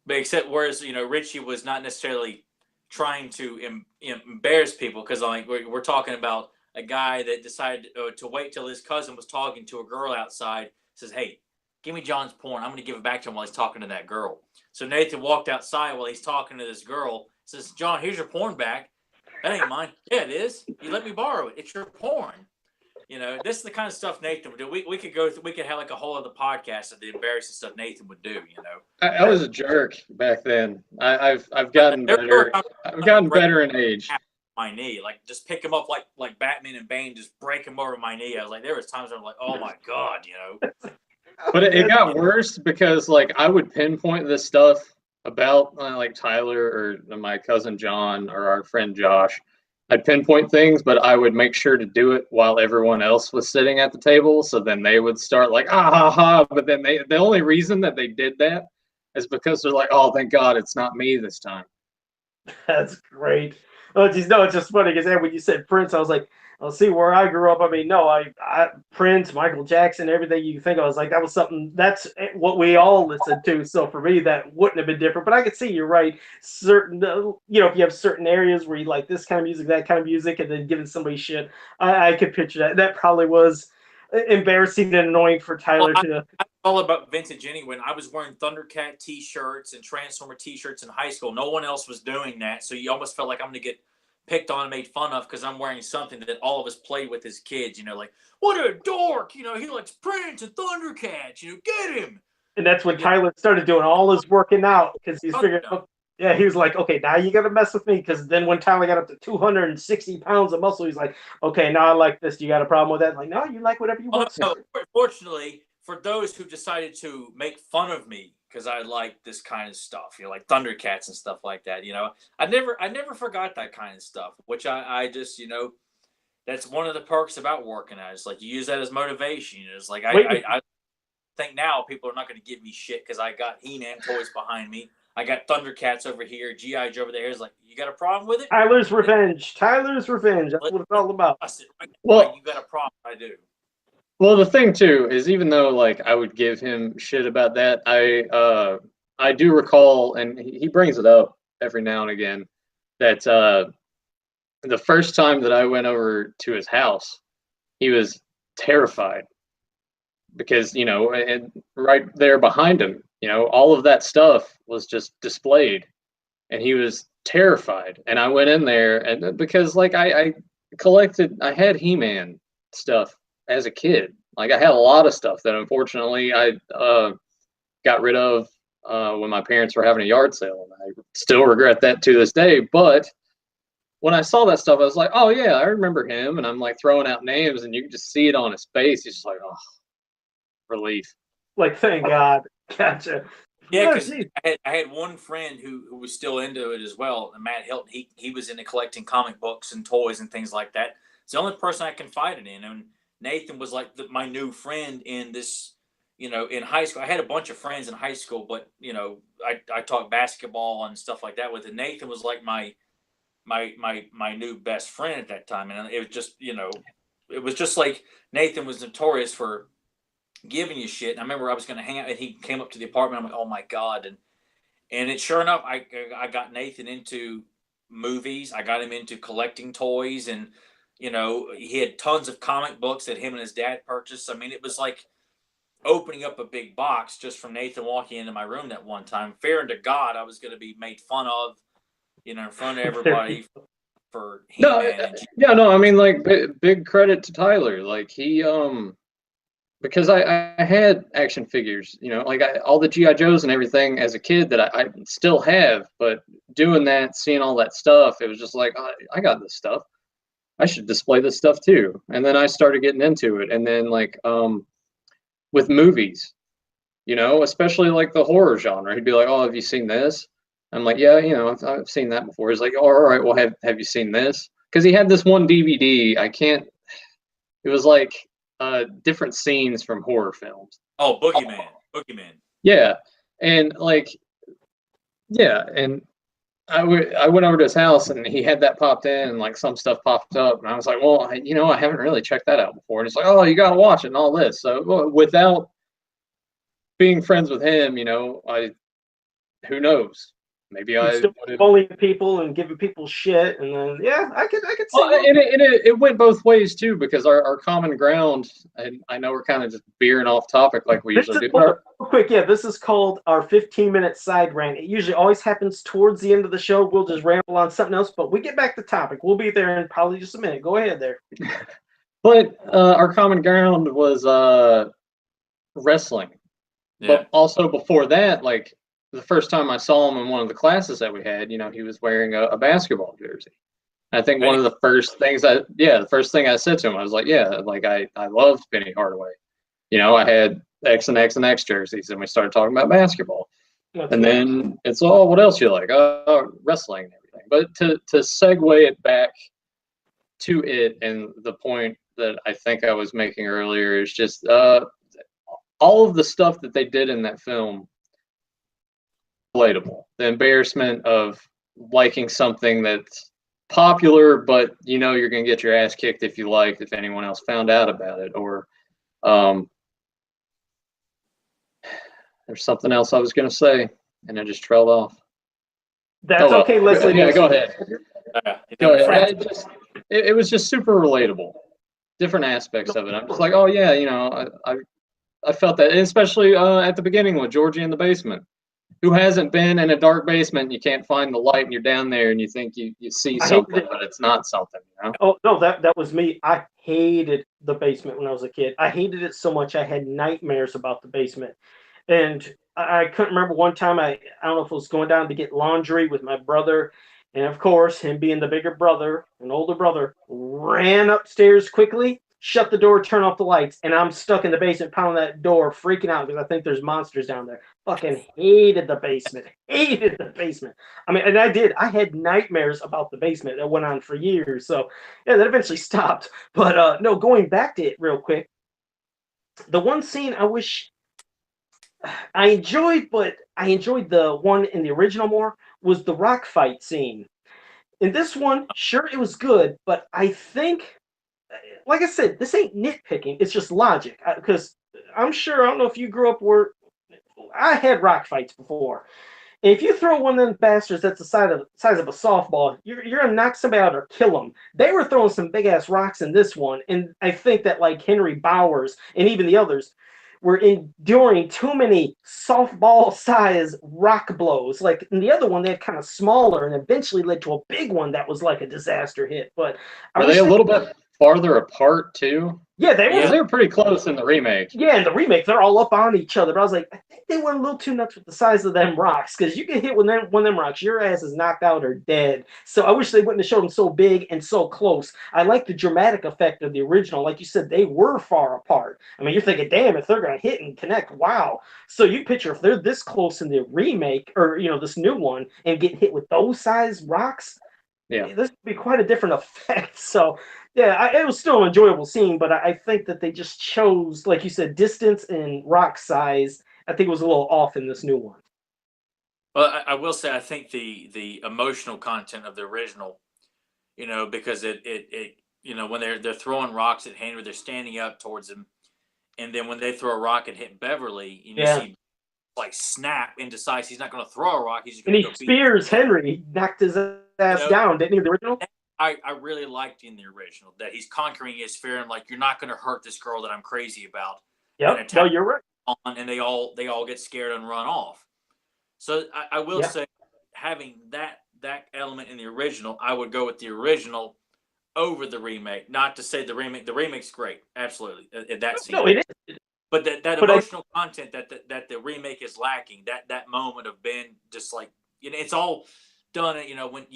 but except whereas, you know, Richie was not necessarily trying to embarrass people, because like we're talking about a guy that decided to wait till his cousin was talking to a girl outside. Says, hey, give me John's porn. I'm going to give it back to him while he's talking to that girl. So Nathan walked outside while he's talking to this girl. Says, John, here's your porn back. That ain't mine. Yeah, it is. You let me borrow it. It's your porn. You know, this is the kind of stuff Nathan would do. We could go through, we could have like a whole other podcast of the embarrassing stuff Nathan would do, you know. I was a jerk back then. I've gotten better. I've gotten better in age. My knee, like just pick him up like Batman and Bane, just break him over my knee. I was like, there was times where I'm like, oh my God, you know. But it got worse because like I would pinpoint this stuff about like Tyler or my cousin John or our friend Josh. I'd pinpoint things, but I would make sure to do it while everyone else was sitting at the table. So then they would start like, ah, ha, ha. But then the only reason that they did that is because they're like, oh, thank God it's not me this time. That's great. Oh, geez, no, it's just funny because when you said Prince, I was like, I'll see where I grew up. I mean, no, I Prince, Michael Jackson, everything you think. I was like, that was something. That's what we all listened to. So for me, that wouldn't have been different. But I could see you're right. Certain, you know, if you have certain areas where you like this kind of music, that kind of music, and then giving somebody shit, I could picture that. That probably was embarrassing and annoying for Tyler to. I'm all about vintage anyway. I was wearing Thundercat T-shirts and Transformer T-shirts in high school. No one else was doing that, so you almost felt like I'm going to get picked on and made fun of because I'm wearing something that all of us played with as kids. You know, like what a dork. You know, he likes Prince and Thundercats. You know, get him. And that's when Tyler started doing all his working out because he's figuring out. Yeah, he was like, okay, now you got to mess with me. Because then when Tyler got up to 260 pounds of muscle, he's like, okay, now I like this. You got a problem with that? I'm like, no, you like whatever you want. No, fortunately, for those who decided to make fun of me because I like this kind of stuff, you know, like Thundercats and stuff like that, you know, I never forgot that kind of stuff, which I just, you know, that's one of the perks about working out. It's like you use that as motivation. You know, it's like I think now people are not going to give me shit because I got He-Man toys behind me. I got Thundercats over here, G.I. Joe over there. It's like, you got a problem with it? Tyler's revenge. Tyler's revenge. That's what it's all about. Well, you got a problem. I do. Well, the thing too is, even though like I would give him shit about that, I do recall, and he brings it up every now and again, that the first time that I went over to his house, he was terrified because, you know, and right there behind him, you know, all of that stuff was just displayed, and he was terrified. And I went in there, and because like I had He-Man stuff as a kid. Like I had a lot of stuff that unfortunately I got rid of when my parents were having a yard sale, and I still regret that to this day. But when I saw that stuff, I was like, oh yeah, I remember him. And I'm like throwing out names, and you can just see it on his face. He's just like, oh, relief. Like, thank God. Gotcha. Yeah, because I had one friend who was still into it as well, and Matt Hilton. He was into collecting comic books and toys and things like that. It's the only person I confided in, and Nathan was like my new friend in this, you know, in high school. I had a bunch of friends in high school, but you know, I talked basketball and stuff like that with it. Nathan was like my new best friend at that time, and it was just, you know, it was just like Nathan was notorious for giving you shit. And I remember I was going to hang out, and he came up to the apartment. I'm like, oh my god, and it sure enough, I got Nathan into movies. I got him into collecting toys, and you know, he had tons of comic books that him and his dad purchased. I mean, it was like opening up a big box just from Nathan walking into my room that one time. Fair to God, I was going to be made fun of, you know, in front of everybody for He-Man. No, I mean, like, big credit to Tyler. Like, he, because I had action figures, you know, like all the G.I. Joes and everything as a kid that I still have, but doing that, seeing all that stuff, it was just like, I got this stuff. I should display this stuff too. And then I started getting into it. And then like with movies, you know, especially like the horror genre, he'd be like, oh, have you seen this? I'm like, yeah, you know, I've seen that before. He's like, oh, all right, well, have you seen this? Because he had this one DVD. It was like different scenes from horror films. Oh, Boogeyman. Yeah. And like, yeah. And I went over to his house, and he had that popped in, and like some stuff popped up, and I was like, well, I haven't really checked that out before. And it's like, oh, you got to watch it and all this. So without being friends with him, you know, who knows? Maybe I still bullying people and giving people shit, and then I could see. Well, and it went both ways too, because our common ground, and I know we're kind of just veering off topic like we usually do. Real quick, this is called our 15-minute side rant. It usually always happens towards the end of the show. We'll just ramble on something else, but we get back to topic. We'll be there in probably just a minute. Go ahead there. But our common ground was wrestling. Yeah. But also before that, like, the first time I saw him in one of the classes that we had, you know, he was wearing a basketball jersey. I think one of the first things the first thing I said to him, I was like, yeah, like I loved Penny Hardaway. You know, I had X and X and X jerseys, and we started talking about basketball. Then it's, oh, what else you like? Wrestling and everything. But to segue it back to it, and the point that I think I was making earlier is just all of the stuff that they did in that film. Relatable. The embarrassment of liking something that's popular, but you know you're gonna get your ass kicked if anyone else found out about it. Or there's something else I was gonna say, and I just trailed off. That's okay, Leslie. Yeah, go ahead. Go ahead. It was just super relatable. Different aspects of it. I'm just like, oh yeah, you know, I felt that, especially at the beginning with Georgie in the basement. who hasn't been in a dark basement and you can't find the light and you're down there and you think you see something, but it's not something, you know? Oh no, that was me. I hated the basement when I was a kid. I hated it so much I had nightmares about the basement. And I couldn't remember one time I don't know if it was going down to get laundry with my brother. And of course, him being the bigger brother, an older brother, ran upstairs quickly, shut the door, turn off the lights, and I'm stuck in the basement pounding that door, freaking out because I think there's monsters down there. Fucking hated the basement. Hated the basement. I mean, and I did. I had nightmares about the basement that went on for years. So yeah, that eventually stopped. But no, going back to it real quick, the one scene I wish I enjoyed, but I enjoyed the one in the original more, was the rock fight scene. In this one, sure, it was good, but I think, like I said, this ain't nitpicking. It's just logic. Because I'm sure, I don't know if you grew up where I had rock fights before. And if you throw one of them bastards that's the size of a softball, you're gonna knock somebody out or kill them. They were throwing some big ass rocks in this one, and I think that like Henry Bowers and even the others were enduring too many softball size rock blows. Like in the other one, they had kind of smaller and eventually led to a big one that was like a disaster hit. But Are they a little bit farther apart too? Yeah, they were. They were pretty close in the remake. Yeah, in the remake, they're all up on each other. But I was like, I think they went a little too nuts with the size of them rocks, because you get hit with one of them rocks, your ass is knocked out or dead. So I wish they wouldn't have showed them so big and so close. I like the dramatic effect of the original. Like you said, they were far apart. I mean, you're thinking, damn, if they're going to hit and connect, wow. So you picture if they're this close in the remake, or, you know, this new one, and get hit with those size rocks, yeah, this would be quite a different effect. So yeah, it was still an enjoyable scene, but I think that they just chose, like you said, distance and rock size. I think it was a little off in this new one. Well, I will say I think the emotional content of the original, you know, because it you know, when they're throwing rocks at Henry, they're standing up towards him, and then when they throw a rock and hit Beverly, and you see like snap and decides he's not going to throw a rock, he's just going to go beat spears Henry. He knocked his ass down, didn't he? The original. I really liked in the original that he's conquering his fear and like, you're not going to hurt this girl that I'm crazy about. Yep. No, you're right. And they all get scared and run off. So I will say, having that element in the original, I would go with the original over the remake. Not to say the remake's great, absolutely. That scene. No, it is. But that emotional content that the remake is lacking. That moment of Ben just like, you know, it's all done. You know, when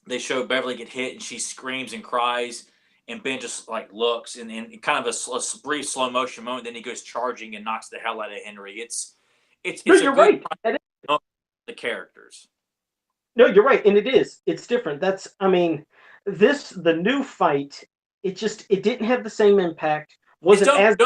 they show Beverly get hit and she screams and cries, and Ben just like looks and kind of a brief slow motion moment. Then he goes charging and knocks the hell out of Henry. It's no, you're right. The characters. No, you're right, and it is. It's different. The new fight. It didn't have the same impact. Wasn't as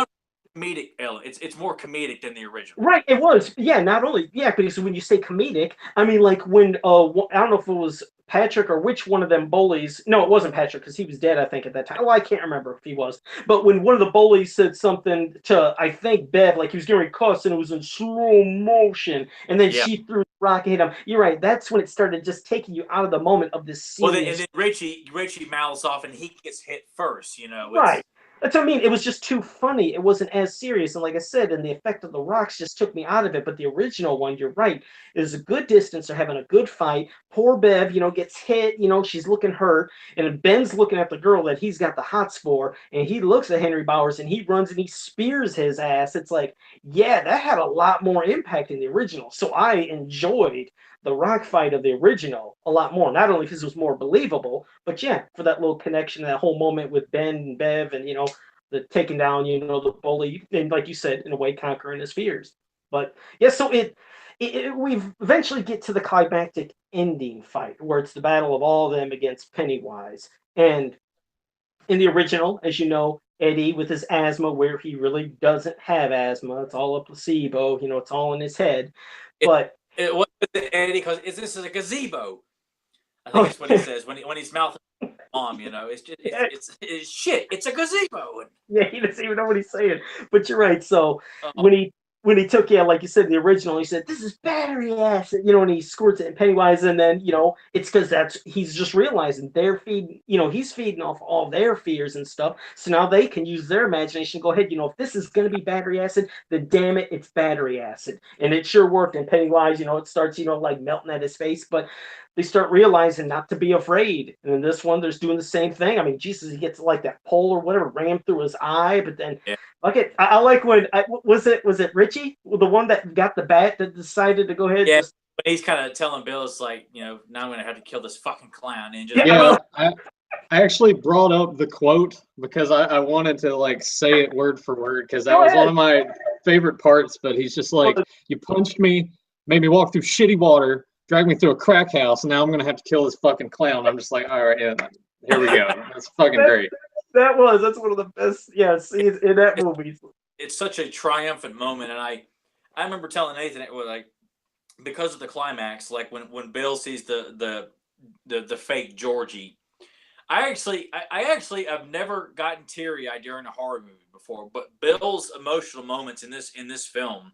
comedic element. It's more comedic than the original. Right, it was. Yeah, not only because when you say comedic, I mean like when I don't know if it was Patrick or which one of them bullies. No, it wasn't Patrick because he was dead, I think, at that time. Well, I can't remember if he was. But when one of the bullies said something to, I think, Bev, like he was getting cussed and it was in slow motion, and then she threw the rock and hit him. You're right. That's when it started just taking you out of the moment of this scene. Well, and then Richie mouths off and he gets hit first. You know, right. That's what I mean. It was just too funny. It wasn't as serious. And like I said, and the effect of the rocks just took me out of it. But the original one, you're right, is a good distance. They're having a good fight. Poor Bev, gets hit. She's looking hurt. And Ben's looking at the girl that he's got the hots for. And he looks at Henry Bowers and he runs and he spears his ass. It's like, yeah, that had a lot more impact in the original. So I enjoyed the rock fight of the original a lot more, not only because it was more believable, but for that little connection, that whole moment with Ben and Bev, and the taking down, the bully, and like you said, in a way, conquering his fears. But so we eventually get to the climactic ending fight where it's the battle of all of them against Pennywise. And in the original, as you know, Eddie with his asthma, where he really doesn't have asthma, it's all a placebo, it's all in his head. But what Eddie? Because this is a gazebo. I think that's what he says when he's mouthing mom. It's just it's shit. It's a gazebo. Yeah, he doesn't even know what he's saying. But you're right. So when when he took, like you said, the original, he said, "This is battery acid," and he squirts it in Pennywise, and then, it's because he's just realizing they're feeding, he's feeding off all their fears and stuff. So now they can use their imagination. Go ahead, if this is going to be battery acid, then damn it, it's battery acid. And it sure worked. And Pennywise, it starts, like melting at his face, but they start realizing not to be afraid. And in this one, they're doing the same thing. I mean, Jesus, he gets like that pole or whatever rammed through his eye, but then, okay, I like when, was it Richie, the one that got the bat that decided to go ahead? Yeah, but he's kind of telling Bill, it's like, now I'm going to have to kill this fucking clown. And just, I actually brought up the quote because I wanted to like say it word for word because that was one of my favorite parts. But he's just like, you punched me, made me walk through shitty water, dragged me through a crack house, and now I'm gonna have to kill this fucking clown. I'm just like, all right, yeah, here we go. That's fucking great. That's one of the best scenes in that movie. It's such a triumphant moment, and I remember telling Nathan it was like, because of the climax, like when Bill sees the fake Georgie. I actually have never gotten teary-eyed during a horror movie before, but Bill's emotional moments in this film,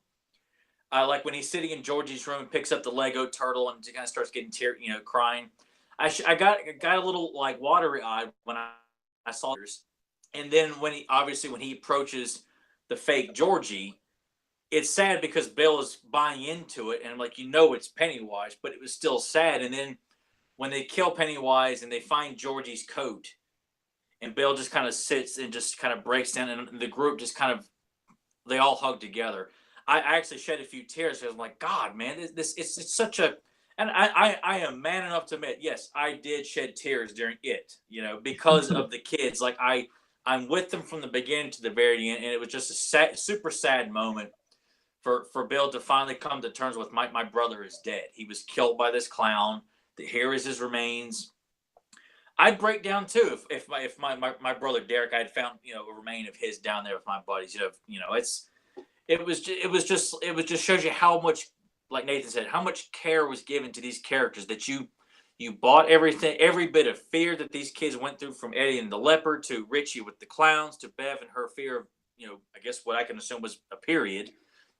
like when he's sitting in Georgie's room and picks up the Lego turtle and kind of starts getting crying. I got a little like watery-eyed when I saw this, and then when he approaches the fake Georgie, it's sad because Bill is buying into it, and like it's Pennywise, but it was still sad, and then. When they kill Pennywise and they find Georgie's coat, and Bill just kind of sits and just kind of breaks down, and the group just kind of, they all hug together. I actually shed a few tears because I'm like, God, man, it's such a, and I am man enough to admit, yes, I did shed tears during it, because of the kids. Like I'm with them from the beginning to the very end, and it was just a super sad moment for Bill to finally come to terms with my brother is dead. He was killed by this clown. Here is his remains. I'd break down too if my brother Derek, I had found a remain of his down there with my buddies. It just shows you how much, like Nathan said, how much care was given to these characters, that you bought everything, every bit of fear that these kids went through, from Eddie and the leopard to Richie with the clowns to Bev and her fear of I guess what I can assume was a period,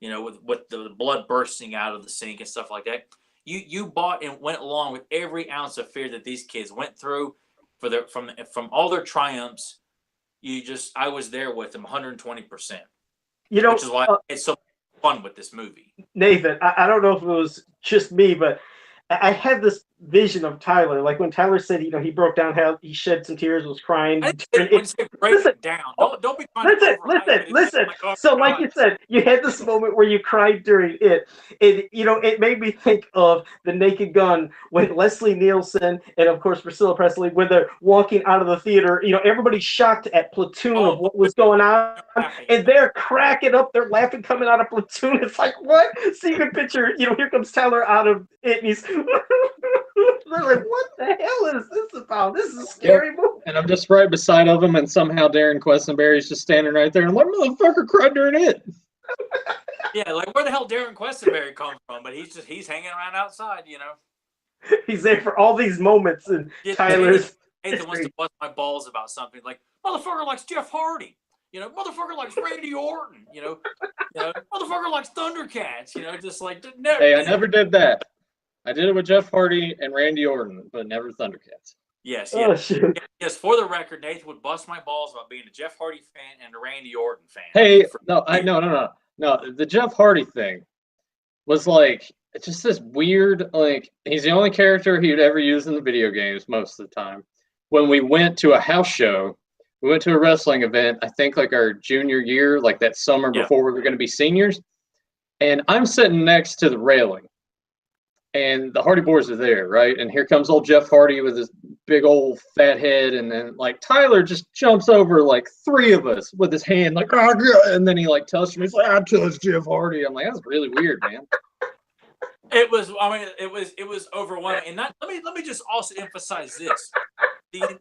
with the blood bursting out of the sink and stuff like that. You bought and went along with every ounce of fear that these kids went through from all their triumphs. I was there with them 120%. Which is why it's so fun with this movie. Nathan, I don't know if it was just me, but I had this vision of Tyler, like when Tyler said, he broke down, how he shed some tears, was crying. Break it down. Don't be trying listen. So, like you said, you had this moment where you cried during it. It made me think of The Naked Gun when Leslie Nielsen and, of course, Priscilla Presley, when they're walking out of the theater. Everybody's shocked at Platoon of what was going on, and they're cracking up. They're laughing coming out of Platoon. It's like, what? So you can picture, here comes Tyler out of it, and he's... They're like, what the hell is this about? This is a scary movie. And I'm just right beside of him, and somehow Darren Questenberry's just standing right there, and like, motherfucker cried during it. Yeah, like where the hell Darren Questenberry come from? But he's hanging around outside, He's there for all these moments, and Tyler's. Nathan wants to bust my balls about something, like motherfucker likes Jeff Hardy. Motherfucker likes Randy Orton. Motherfucker likes Thundercats. Just like Hey, I never did that. I did it with Jeff Hardy and Randy Orton, but never Thundercats. Yes. Oh, shit. Yes. For the record, Nathan would bust my balls about being a Jeff Hardy fan and a Randy Orton fan. Hey, no. The Jeff Hardy thing was like, it's just this weird, like, he's the only character he would ever use in the video games most of the time. When we went to a house show, we went to a wrestling event, I think like our junior year, like that summer before we were going to be seniors. And I'm sitting next to the railing. And the Hardy Boys are there, right? And here comes old Jeff Hardy with his big old fat head. And then, like, Tyler just jumps over, like, three of us with his hand, like, oh, yeah. And then he, like, touched me. He's like, I touched Jeff Hardy. I'm like, that's really weird, man. It was overwhelming. And let me just also emphasize this.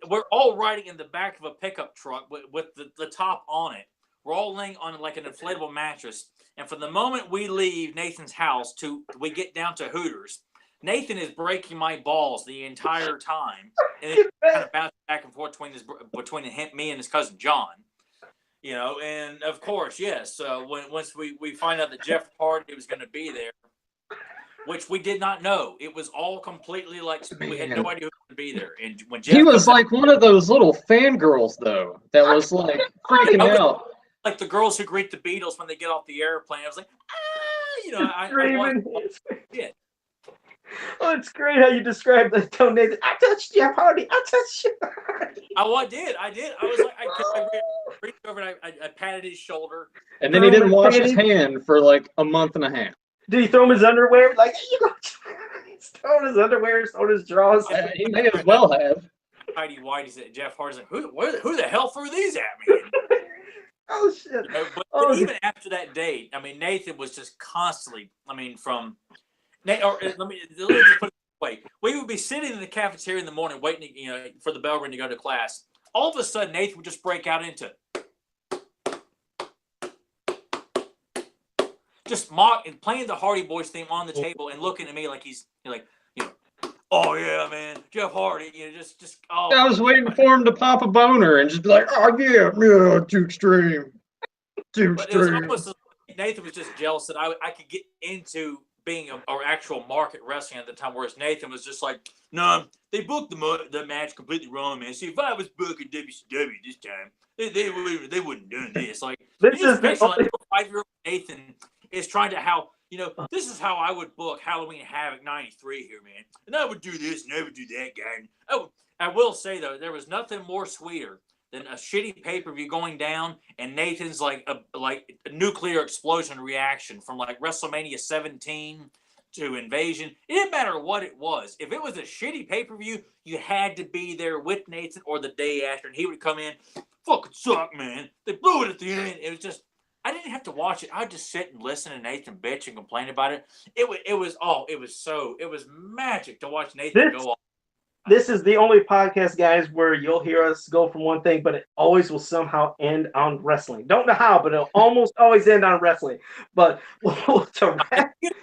We're all riding in the back of a pickup truck with the top on it. We're all laying on, like, an inflatable mattress. And from the moment we leave Nathan's house to we get down to Hooters, Nathan is breaking my balls the entire time, and it's kind of bouncing back and forth between me and his cousin John. You know, and of course, yes. Once we find out that Jeff Hardy was going to be there, which we did not know, it was all completely like we had no Man. idea who was going to be there. And when He Jeff was comes out, like one of those little fangirls, though, that was like freaking I was- out. like the girls who greet the Beatles when they get off the airplane, I was like, ah, you know, I Screaming. it. Oh, it's great how you describe the tone. Nathan. I touched Jeff Hardy. I touched Jeff Hardy. I did. I was like, I reached over and I patted his shoulder. And then he didn't wash his hand for like a month and a half. Did he throw him his underwear? Like, here you go. He's throwing his underwear, throwing his drawers. He may as well have. Heidi White, he said, Jeff Hardy's like, who the hell threw these at me? Oh, shit. You know, but even after that date, I mean, Nathan was just constantly, I mean, let me just put it this way. We would be sitting in the cafeteria in the morning waiting, you know, for the bell ring to go to class. All of a sudden, Nathan would just break out into just mock and playing the Hardy Boys theme on the table and looking at me like he's like, you know, oh yeah, man, Jeff Hardy, you know, just oh. I was waiting for him to pop a boner and just be like, oh yeah, too extreme, too But it was extreme. almost like Nathan was just jealous that I could get into being or actual market wrestling at the time, whereas Nathan was just like, no, they booked the match completely wrong, man. See, if I was booking WCW this time, they wouldn't do this. Like, This is like 5-year-old Nathan is trying to this is how I would book Halloween Havoc '93 here, man. And I would do this and I would do that, guy. And I will say though, there was nothing more sweeter than a shitty pay-per-view going down and Nathan's like a nuclear explosion reaction from like WrestleMania 17 to Invasion. It didn't matter what it was. If it was a shitty pay-per-view, you had to be there with Nathan or the day after, and he would come in, fucking suck, man. They blew it at the end. It was just, I didn't have to watch it. I'd just sit and listen to Nathan bitch and complain about it. It was magic to watch Nathan go off. This is the only podcast, guys, where you'll hear us go from one thing, but it always will somehow end on wrestling. Don't know how, but it'll almost always end on wrestling. But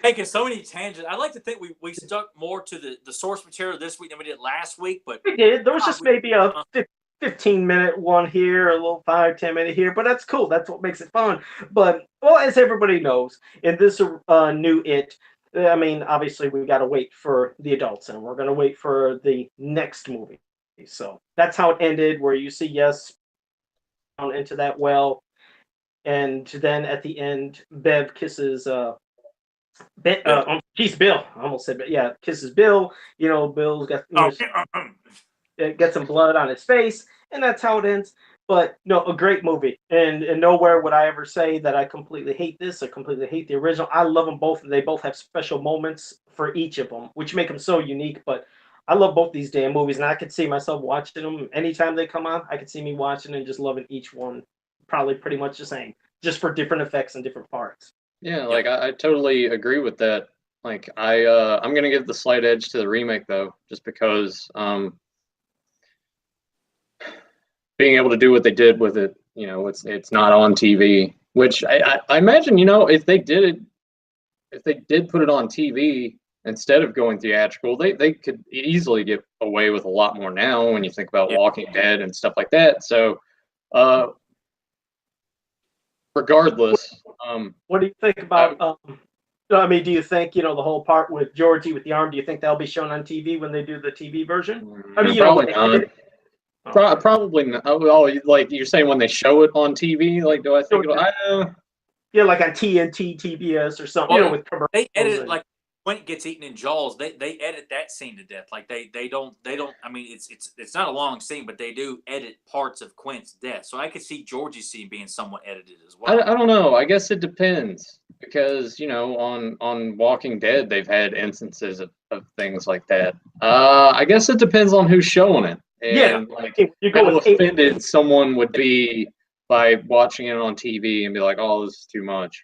making so many tangents. I like to think we stuck more to the source material this week than we did last week. But we did. There was just maybe a 15-minute one here, a little 5-10 minute here, but that's cool. That's what makes it fun. But well, as everybody knows, in this new It, I mean, obviously we got to wait for the adults, and we're going to wait for the next movie. So that's how it ended, where you see Yes down into that well, and then at the end, Bev kisses she's Bill. I almost said, but yeah, kisses Bill. You know, Bill's got get some blood on his face, and that's how it ends. But no, a great movie, and nowhere would I ever say that I completely hate this or completely hate the original. I love them both, and they both have special moments for each of them, which make them so unique. But I love both these damn movies, and I could see myself watching them anytime they come on. I could see me watching and just loving each one, probably pretty much the same, just for different effects and different parts. Yeah, like I totally agree with that. Like I'm gonna give the slight edge to the remake though, just because being able to do what they did with it, you know, it's not on TV. Which I imagine, you know, if they did put it on TV instead of going theatrical, they could easily get away with a lot more now when you think about Walking Dead and stuff like that. So regardless, what do you think about I mean, do you think, you know, the whole part with Georgie with the arm, do you think that'll be shown on TV when they do the TV version? I mean, probably not. Probably not. Oh, like you're saying when they show it on TV? Like, do I think? Yeah, like on TNT, TBS, or something. Well, you know, with commercials. They edit like Quint gets eaten in Jaws. They edit that scene to death. Like they don't. I mean, it's not a long scene, but they do edit parts of Quint's death. So I could see Georgie's scene being somewhat edited as well. I don't know. I guess it depends because, you know, on Walking Dead they've had instances of things like that. I guess it depends on who's showing it. And like how offended someone would be by watching it on TV and be like, "Oh, this is too much."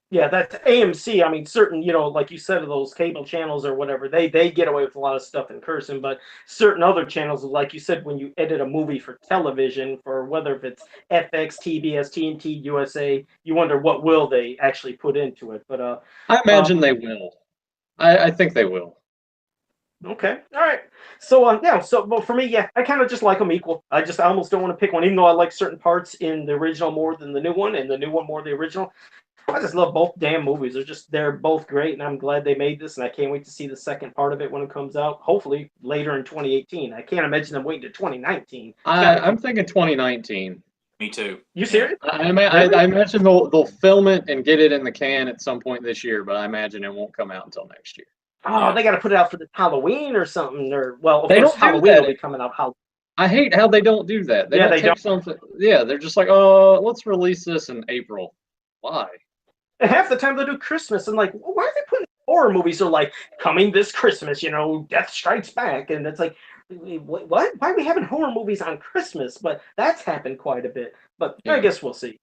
Yeah, that's AMC. I mean, certain, you know, like you said, those cable channels or whatever, they get away with a lot of stuff in cursing, but certain other channels, like you said, when you edit a movie for television, for whether if it's FX, TBS, TNT, USA, you wonder what will they actually put into it. But I imagine they will. I think they will. Okay. All right. So yeah. So well, for me, yeah, I kind of just like them equal. I almost don't want to pick one, even though I like certain parts in the original more than the new one, and the new one more than the original. I just love both damn movies. They're both great, and I'm glad they made this, and I can't wait to see the second part of it when it comes out. Hopefully later in 2018. I can't imagine them waiting to 2019. I'm thinking 2019. Me too. You serious? I Really? imagine they'll film it and get it in the can at some point this year, but I imagine it won't come out until next year. Oh, Yeah. they got to put it out for the Halloween or something, or well, of They course don't do Halloween that. will be coming out. I hate how they don't do that. They Yeah, don't they take don't. something. Yeah, they're just like, oh, let's release this in April. Why? And half the time they do Christmas, and like, why are they putting horror movies? Are like coming this Christmas, Death Strikes Back, and it's like, what? Why are we having horror movies on Christmas? But that's happened quite a bit. But I Yeah. guess we'll see.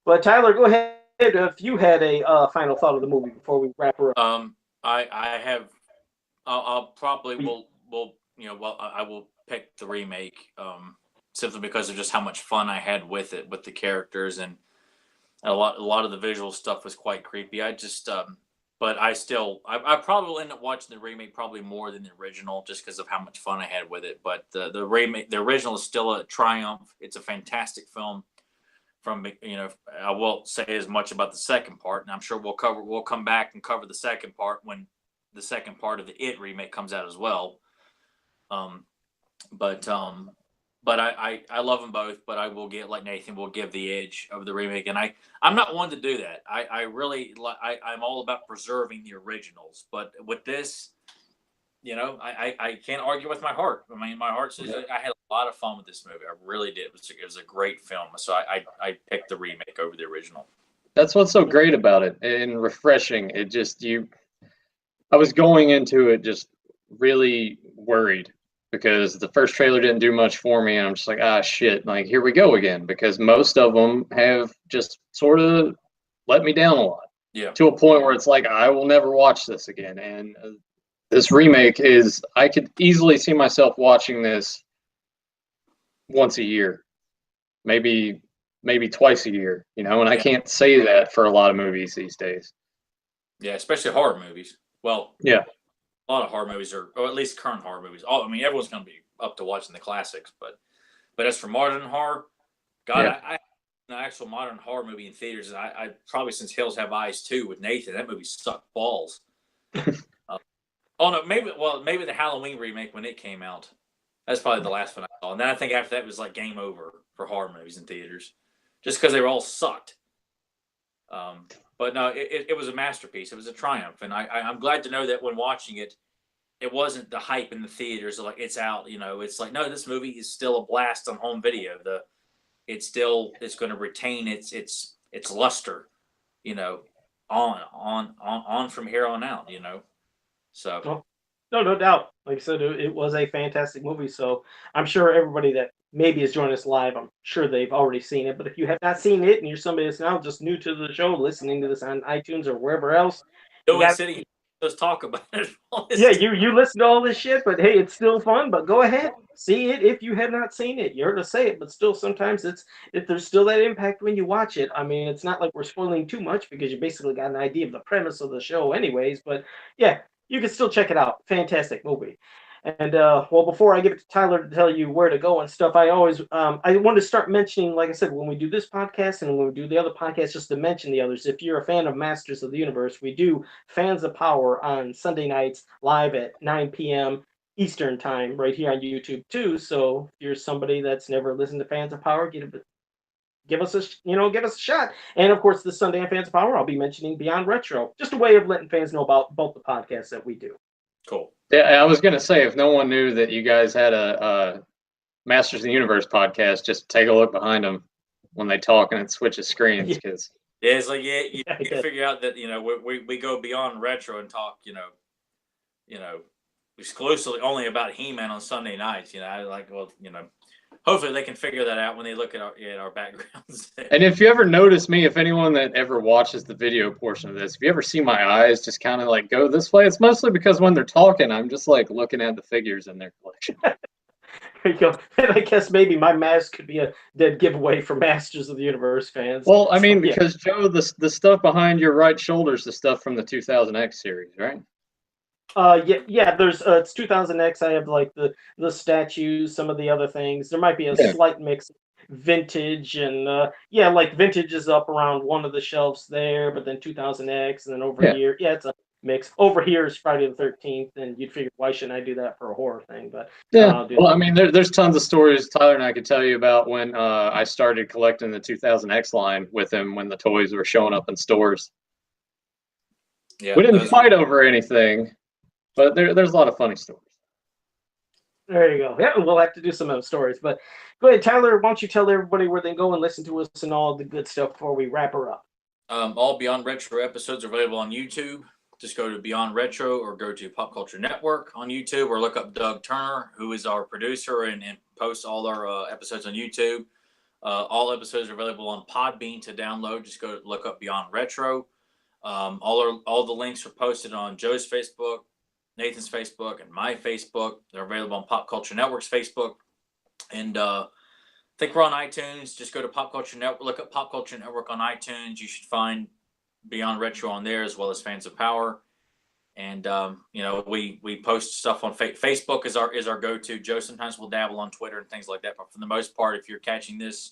But Tyler, go ahead if you had a final thought of the movie before we wrap her up. I have. I'll probably will I will pick the remake simply because of just how much fun I had with it, with the characters, and a lot of the visual stuff was quite creepy. I just but I probably will end up watching the remake probably more than the original just because of how much fun I had with it. But the remake, the original is still a triumph. It's a fantastic film. I won't say as much about the second part, and I'm sure we'll come back and cover the second part when the second part of the It remake comes out as well. But I love them both, but I will get, like Nathan will give the edge of the remake, and I'm not one to do that. I'm all about preserving the originals, but with this, I can't argue with my heart. I mean, my heart says I had a lot of fun with this movie. I really did. It was a great film, so I picked the remake over the original. That's what's so great about it and refreshing. I was going into it just really worried because the first trailer didn't do much for me, and I'm just like, shit, like here we go again, because most of them have just sort of let me down a lot. Yeah. To a point where it's like I will never watch this again. And this remake I could easily see myself watching this once a year, maybe twice a year, and I can't say that for a lot of movies these days. Yeah, especially horror movies. Well, yeah, a lot of horror movies or at least current horror movies. I mean, everyone's going to be up to watching the classics, but as for modern horror, God, I an actual modern horror movie in theaters. I probably since Hills Have Eyes 2 with Nathan, that movie sucked balls. Oh no, maybe the Halloween remake when it came out. That's probably the last one I saw, and then I think after that was like game over for horror movies in theaters, just because they were all sucked. But no, it was a masterpiece. It was a triumph, and I'm glad to know that when watching it, it wasn't the hype in the theaters like it's out. It's like no, this movie is still a blast on home video. It's going to retain its luster, on from here on out. So. No doubt. Like I said, it was a fantastic movie. So I'm sure everybody that maybe is joining us live, I'm sure they've already seen it. But if you have not seen it and you're somebody that's now just new to the show, listening to this on iTunes or wherever else, City, let's talk about it. Yeah, you listen to all this shit, but hey, it's still fun. But go ahead, see it if you have not seen it. You're to say it, but still, sometimes there's still that impact when you watch it. I mean, it's not like we're spoiling too much because you basically got an idea of the premise of the show, anyways. But yeah, you can still check it out. Fantastic movie. And well, before I give it to Tyler to tell you where to go and stuff, I always I want to start mentioning, like I said, when we do this podcast and when we do the other podcast, just to mention the others. If you're a fan of Masters of the Universe, we do Fans of Power on Sunday nights live at 9 p.m. Eastern time, right here on YouTube too. So if you're somebody that's never listened to Fans of Power, give us a shot. And of course, this Sunday on Fans of Power, I'll be mentioning Beyond Retro, just a way of letting fans know about both the podcasts that we do. Cool. Yeah, I was going to say, if no one knew that you guys had a Masters of the Universe podcast, just take a look behind them when they talk and it switches screens. Because it's like you can figure out that we go beyond retro and talk exclusively only about He-Man on Sunday nights. Hopefully they can figure that out when they look at our backgrounds. And if you ever notice me, if anyone that ever watches the video portion of this, if you ever see my eyes just kind of like go this way, it's mostly because when they're talking, I'm just like looking at the figures in their collection. There you go. And I guess maybe my mask could be a dead giveaway for Masters of the Universe fans. Well, I mean, because Joe, the stuff behind your right shoulder is the stuff from the 2000X series, right? Yeah. There's it's 2000X. I have like the statues, some of the other things. There might be a Yeah. slight mix of vintage and yeah, like vintage is up around one of the shelves there, but then 2000X, and then over Yeah. here, yeah, it's a mix. Over here is Friday the 13th, and you'd figure why shouldn't I do that for a horror thing? But Yeah. I'll do Well, that. I mean, there's tons of stories Tyler and I could tell you about when I started collecting the 2000X line with him when the toys were showing up in stores. Yeah, We didn't those fight over anything, but there's a lot of funny stories. There you go. Yeah, we'll have to do some of those stories. But go ahead, Tyler. Why don't you tell everybody where they can go and listen to us and all the good stuff before we wrap her up? all Beyond Retro episodes are available on YouTube. Just go to Beyond Retro or go to Pop Culture Network on YouTube or look up Doug Turner, who is our producer and posts all our episodes on YouTube. All episodes are available on Podbean to download. Just go look up Beyond Retro. All the links are posted on Joe's Facebook, Nathan's Facebook, and my Facebook. They're available on Pop Culture Network's Facebook. And I think we're on iTunes. Just go to Pop Culture Network, look up Pop Culture Network on iTunes. You should find Beyond Retro on there, as well as Fans of Power. And we post stuff on Facebook is our go-to. Joe sometimes will dabble on Twitter and things like that, but for the most part, if you're catching this,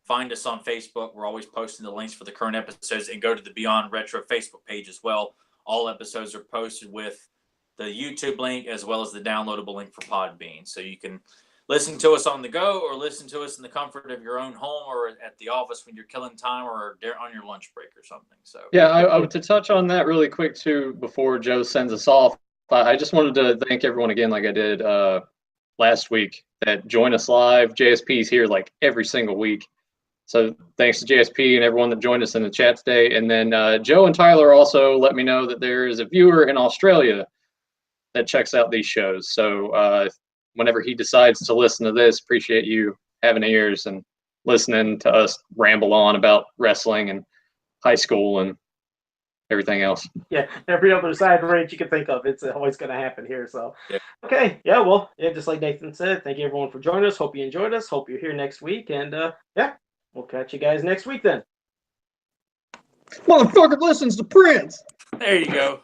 find us on Facebook. We're always posting the links for the current episodes, and go to the Beyond Retro Facebook page as well. All episodes are posted with the YouTube link as well as the downloadable link for Podbean, so you can listen to us on the go or listen to us in the comfort of your own home or at the office when you're killing time or on your lunch break or something. So Yeah, I to touch on that really quick too before Joe sends us off. I just wanted to thank everyone again, like I did last week, that joined us live. JSP is here like every single week. So thanks to JSP and everyone that joined us in the chat today. And then Joe and Tyler also let me know that there is a viewer in Australia that checks out these shows. So whenever he decides to listen to this, appreciate you having ears and listening to us ramble on about wrestling and high school and everything else. Yeah, every other side range you can think of, it's always going to happen here. So, yeah. Okay, yeah, well, yeah, just like Nathan said, thank you everyone for joining us. Hope you enjoyed us. Hope you're here next week, and yeah, we'll catch you guys next week then. Motherfucker listens to Prince. There you go.